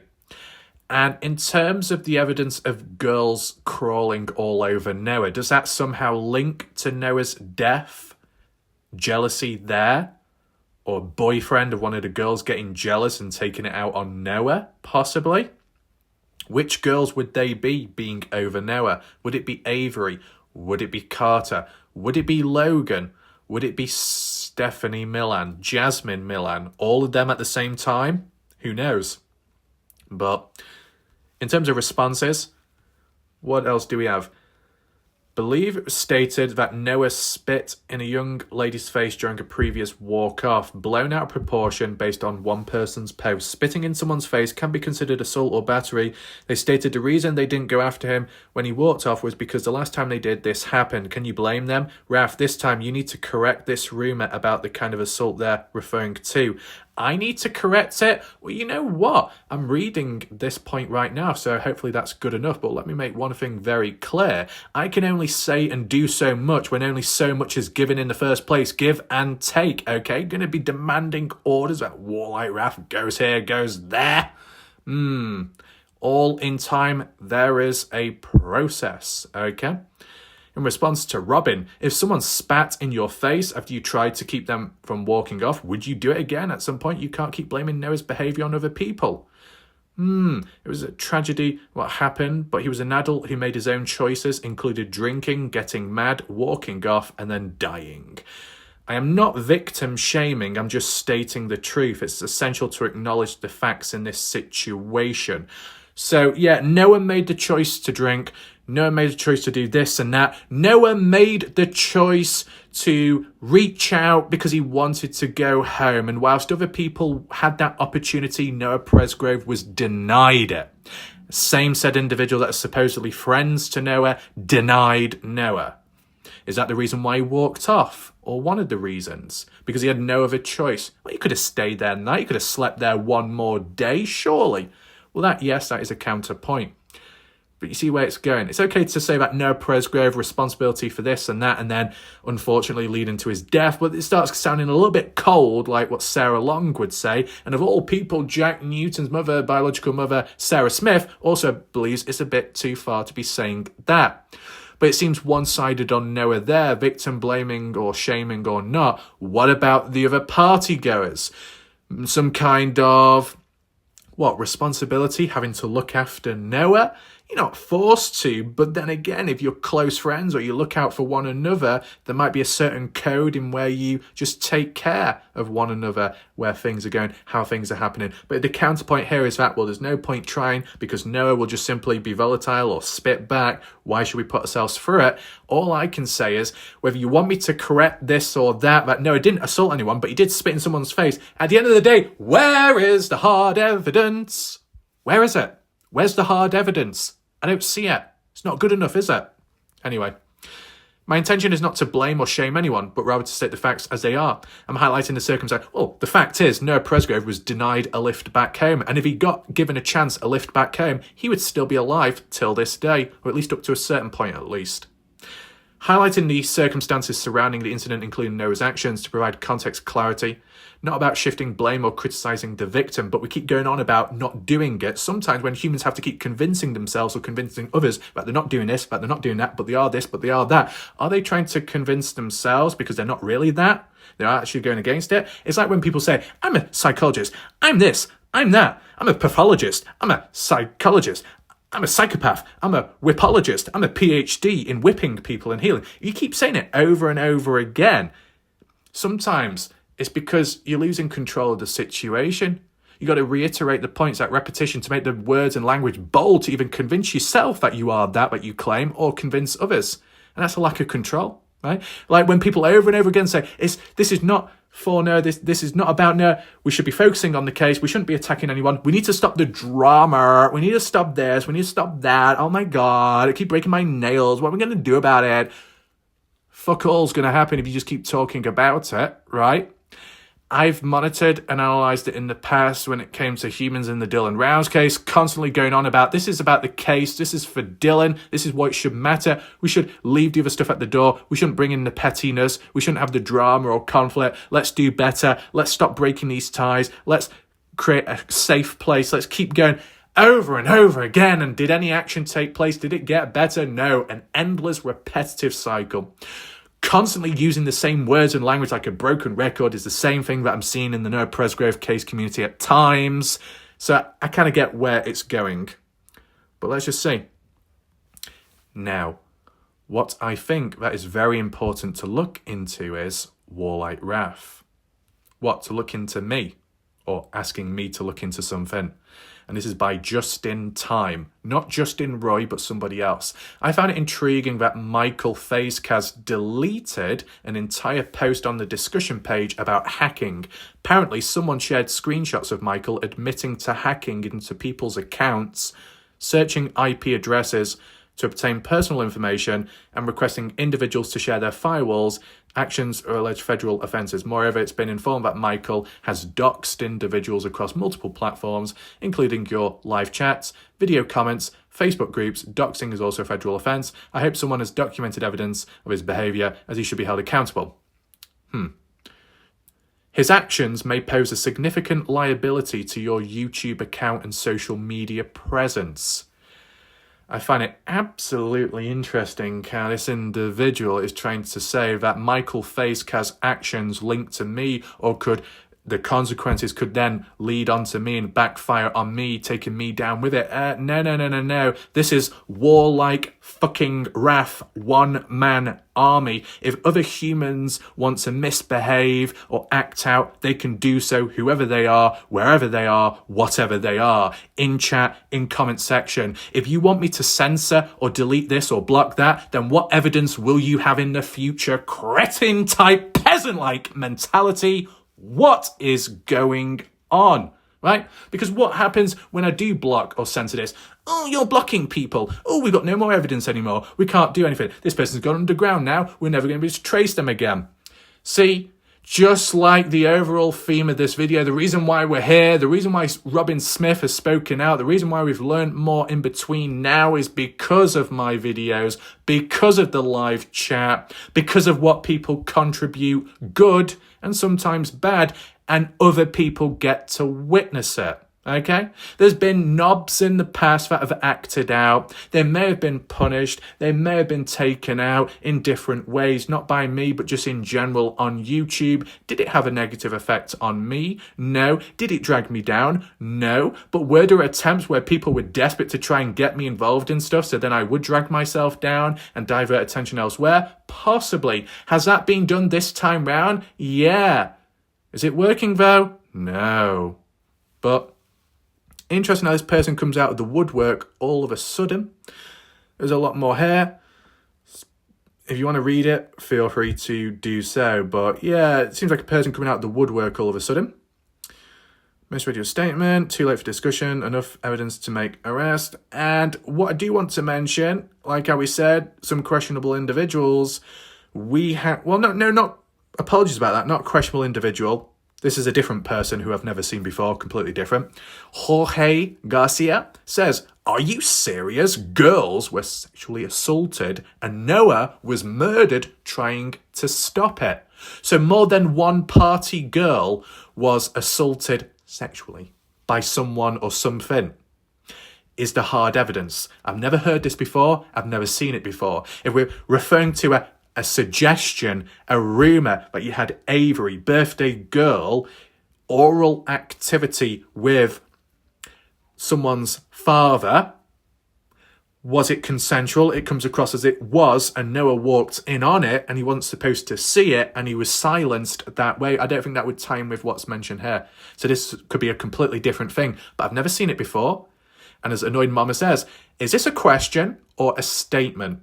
Speaker 1: And in terms of the evidence of girls crawling all over Noah, does that somehow link to Noah's death? Jealousy there? Or boyfriend of one of the girls getting jealous and taking it out on Noah, possibly? Which girls would they be being over Noah? Would it be Avery? Would it be Carter? Would it be Logan? Would it be Stephanie Millan, Jasmine Millan? All of them at the same time? Who knows? But in terms of responses, what else do we have? Believe it was stated that Noah spit in a young lady's face during a previous walk-off, blown out of proportion based on one person's post. Spitting in someone's face can be considered assault or battery. They stated the reason they didn't go after him when he walked off was because the last time they did, this happened. Can you blame them? Raf, this time you need to correct this rumour about the kind of assault they're referring to. I need to correct it? Well, you know what? I'm reading this point right now, so hopefully that's good enough. But let me make one thing very clear. I can only say and do so much when only so much is given in the first place. Give and take, okay? Going to be demanding orders about Warlight Wrath goes here, goes there. All in time, there is a process, okay? In response to Robyn, if someone spat in your face after you tried to keep them from walking off, would you do it again? At some point, you can't keep blaming Noah's behaviour on other people. It was a tragedy what happened, but he was an adult who made his own choices, included drinking, getting mad, walking off, and then dying. I am not victim shaming, I'm just stating the truth. It's essential to acknowledge the facts in this situation. So, yeah, Noah made the choice to drink. Noah made the choice to do this and that. Noah made the choice to reach out because he wanted to go home. And whilst other people had that opportunity, Noah Presgrove was denied it. Same said individual that are supposedly friends to Noah denied Noah. Is that the reason why he walked off? Or one of the reasons? Because he had no other choice. Well, he could have stayed there night. He could have slept there one more day, surely. Well, that is a counterpoint. But you see where it's going. It's okay to say that Noah Presgrove responsibility for this and that, and then unfortunately leading to his death, but it starts sounding a little bit cold, like what Sarah Long would say. And of all people, Jack Newton's mother, biological mother, Sarah Smith, also believes it's a bit too far to be saying that. But it seems one-sided on Noah there, victim blaming or shaming or not. What about the other party goers? Some kind of responsibility, having to look after Noah? You're not forced to, but then again, if you're close friends or you look out for one another, there might be a certain code in where you just take care of one another, where things are going, how things are happening. But the counterpoint here is that, well, there's no point trying because Noah will just simply be volatile or spit back. Why should we put ourselves through it? All I can say is, whether you want me to correct this or that Noah didn't assault anyone, but he did spit in someone's face, at the end of the day, where is the hard evidence? Where is it? Where's the hard evidence? I don't see it. It's not good enough, is it? Anyway, my intention is not to blame or shame anyone, but rather to state the facts as they are. I'm highlighting the circumstance. Well, the fact is, Noah Presgrove was denied a lift back home, and if he got given a chance a lift back home, he would still be alive till this day, or at least up to a certain point at least. Highlighting the circumstances surrounding the incident, including Noah's actions, to provide context clarity. Not about shifting blame or criticising the victim, but we keep going on about not doing it. Sometimes when humans have to keep convincing themselves or convincing others that they're not doing this, that they're not doing that, but they are this, but they are that. Are they trying to convince themselves because they're not really that? They're actually going against it? It's like when people say, I'm a psychologist, I'm this, I'm that, I'm a pathologist, I'm a psychologist, I'm a psychopath, I'm a whipologist, I'm a PhD in whipping people and healing. You keep saying it over and over again. Sometimes it's because you're losing control of the situation. You got to reiterate the points at repetition to make the words and language bold to even convince yourself that you are that you claim, or convince others. And that's a lack of control, right? Like when people over and over again say, this is not for Noah, this is not about Noah, we should be focusing on the case, we shouldn't be attacking anyone, we need to stop the drama, we need to stop this, we need to stop that, oh my god, I keep breaking my nails, what are we going to do about it? Fuck all's going to happen if you just keep talking about it, right? I've monitored and analysed it in the past when it came to humans in the Dylan Rouse case, constantly going on about, this is about the case, this is for Dylan, this is what should matter, we should leave the other stuff at the door, we shouldn't bring in the pettiness, we shouldn't have the drama or conflict, let's do better, let's stop breaking these ties, let's create a safe place, let's keep going over and over again. And did any action take place? Did it get better? No. An endless repetitive cycle. Constantly using the same words and language like a broken record is the same thing that I'm seeing in the Noah Presgrove case community at times. So I kind of get where it's going. But let's just see. Now, what I think that is very important to look into is warlike wrath. What, to look into me? Or asking me to look into something. And this is by Justin Time. Not Justin Roy, but somebody else. I found it intriguing that Michael Facecast deleted an entire post on the discussion page about hacking. Apparently, someone shared screenshots of Michael admitting to hacking into people's accounts, searching IP addresses to obtain personal information, and requesting individuals to share their firewalls. Actions are alleged federal offences. Moreover, it's been informed that Michael has doxed individuals across multiple platforms, including your live chats, video comments, Facebook groups. Doxing is also a federal offence. I hope someone has documented evidence of his behaviour, as he should be held accountable. His actions may pose a significant liability to your YouTube account and social media presence. I find it absolutely interesting how this individual is trying to say that Michael Facecast's actions linked to me, or the consequences could then lead on to me and backfire on me, taking me down with it. No. This is warlike fucking wrath, one-man army. If other humans want to misbehave or act out, they can do so, whoever they are, wherever they are, whatever they are. In chat, in comment section. If you want me to censor or delete this or block that, then what evidence will you have in the future? Cretin-type, peasant-like mentality. What is going on, right? Because what happens when I do block or censor this? Oh, you're blocking people. Oh, we've got no more evidence anymore. We can't do anything. This person's gone underground now. We're never going to be able to trace them again. See, just like the overall theme of this video, the reason why we're here, the reason why Robyn Smith has spoken out, the reason why we've learned more in between now is because of my videos, because of the live chat, because of what people contribute, good and sometimes bad, and other people get to witness it. Okay? There's been knobs in the past that have acted out. They may have been punished. They may have been taken out in different ways, not by me, but just in general on YouTube. Did it have a negative effect on me? No. Did it drag me down? No. But were there attempts where people were desperate to try and get me involved in stuff so then I would drag myself down and divert attention elsewhere? Possibly. Has that been done this time round? Yeah. Is it working though? No. But interesting how this person comes out of the woodwork all of a sudden. There's a lot more here. If you want to read it, feel free to do so. But yeah, it seems like a person coming out of the woodwork all of a sudden. Misread your statement, too late for discussion, enough evidence to make arrest. And what I do want to mention, like how we said, some questionable individuals, not apologies about that, not questionable individual. This is a different person who I've never seen before, completely different. Jorge Garcia says, "Are you serious? Girls were sexually assaulted and Noah was murdered trying to stop it." So more than one party girl was assaulted sexually by someone or something. Is the hard evidence? I've never heard this before. I've never seen it before. If we're referring to a suggestion, a rumour that you had Avery, birthday girl, oral activity with someone's father, was it consensual? It comes across as it was, and Noah walked in on it and he wasn't supposed to see it and he was silenced that way. I don't think that would tie in with what's mentioned here. So this could be a completely different thing, but I've never seen it before. And as Annoyed Mama says, is this a question or a statement?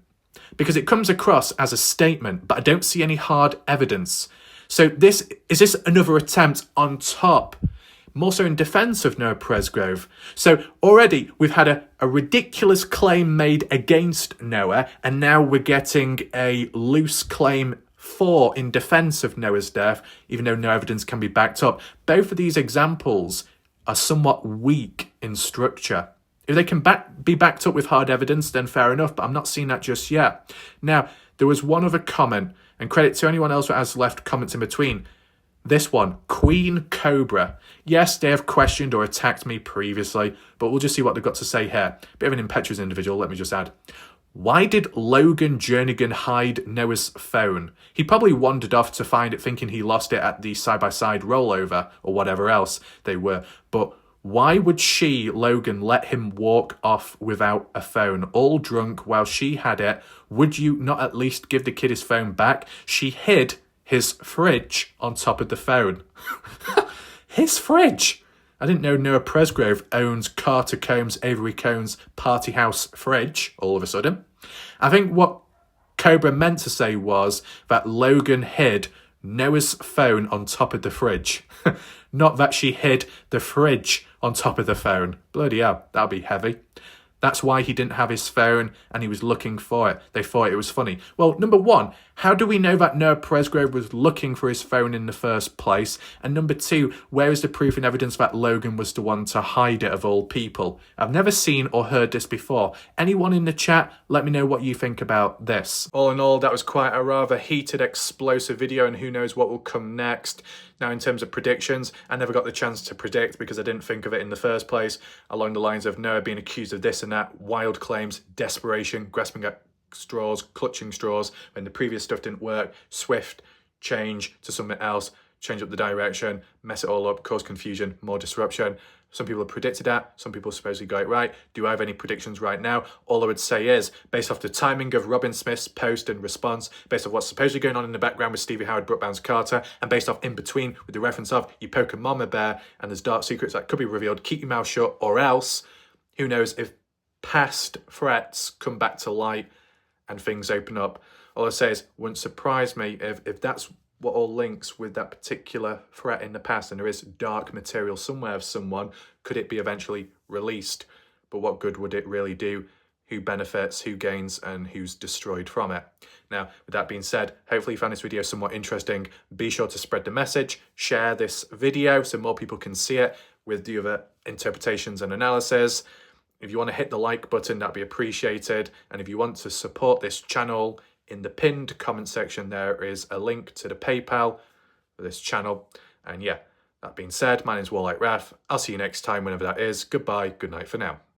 Speaker 1: Because it comes across as a statement, but I don't see any hard evidence. So is this another attempt on top, more so in defence of Noah Presgrove? So already we've had a ridiculous claim made against Noah, and now we're getting a loose claim in defence of Noah's death, even though no evidence can be backed up. Both of these examples are somewhat weak in structure. If they can be backed up with hard evidence, then fair enough, but I'm not seeing that just yet. Now, there was one other comment, and credit to anyone else that has left comments in between. This one, Queen Cobra. Yes, they have questioned or attacked me previously, but we'll just see what they've got to say here. Bit of an impetuous individual, let me just add. Why did Logan Jernigan hide Noah's phone? He probably wandered off to find it thinking he lost it at the side-by-side rollover or whatever else they were, but why would she, Logan, let him walk off without a phone, all drunk while she had it? Would you not at least give the kid his phone back? She hid his fridge on top of the phone. His fridge! I didn't know Noah Presgrove owns Carter Combs, Avery Combs' party house fridge all of a sudden. I think what Cobra meant to say was that Logan hid Noah's phone on top of the fridge. Not that she hid the fridge on top of the phone. Bloody hell, that'll be heavy. That's why he didn't have his phone and he was looking for it. They thought it was funny. Well, number one, how do we know that Noah Presgrove was looking for his phone in the first place? And number two, where is the proof and evidence that Logan was the one to hide it of all people? I've never seen or heard this before. Anyone in the chat, let me know what you think about this. All in all, that was quite a rather heated, explosive video, and who knows what will come next. Now, in terms of predictions, I never got the chance to predict because I didn't think of it in the first place, along the lines of Noah being accused of this and that, wild claims, desperation, grasping at straws, clutching straws when the previous stuff didn't work, swift change to something else, change up the direction, mess it all up, cause confusion, more disruption. Some people have predicted that, some people supposedly got it right. Do I have any predictions right now? All I would say is, based off the timing of Robyn Smith's post and response, based off what's supposedly going on in the background with Stevie Howard, Brooke Bounds Carter, and based off in between with the reference of you poke a mama bear and there's dark secrets that could be revealed, keep your mouth shut, or else, who knows if past threats come back to light and things open up. All I say is, wouldn't surprise me if that's what all links with that particular threat in the past and there is dark material somewhere of someone, could it be eventually released? But what good would it really do? Who benefits, who gains, and who's destroyed from it? Now, with that being said, hopefully you found this video somewhat interesting. Be sure to spread the message, share this video so more people can see it with the other interpretations and analysis. If you want to hit the like button, that'd be appreciated. And if you want to support this channel, in the pinned comment section there is a link to the PayPal for this channel. And yeah, That being said, my name's Warlike Ref. I'll see you next time whenever that is. Goodbye, good night for now.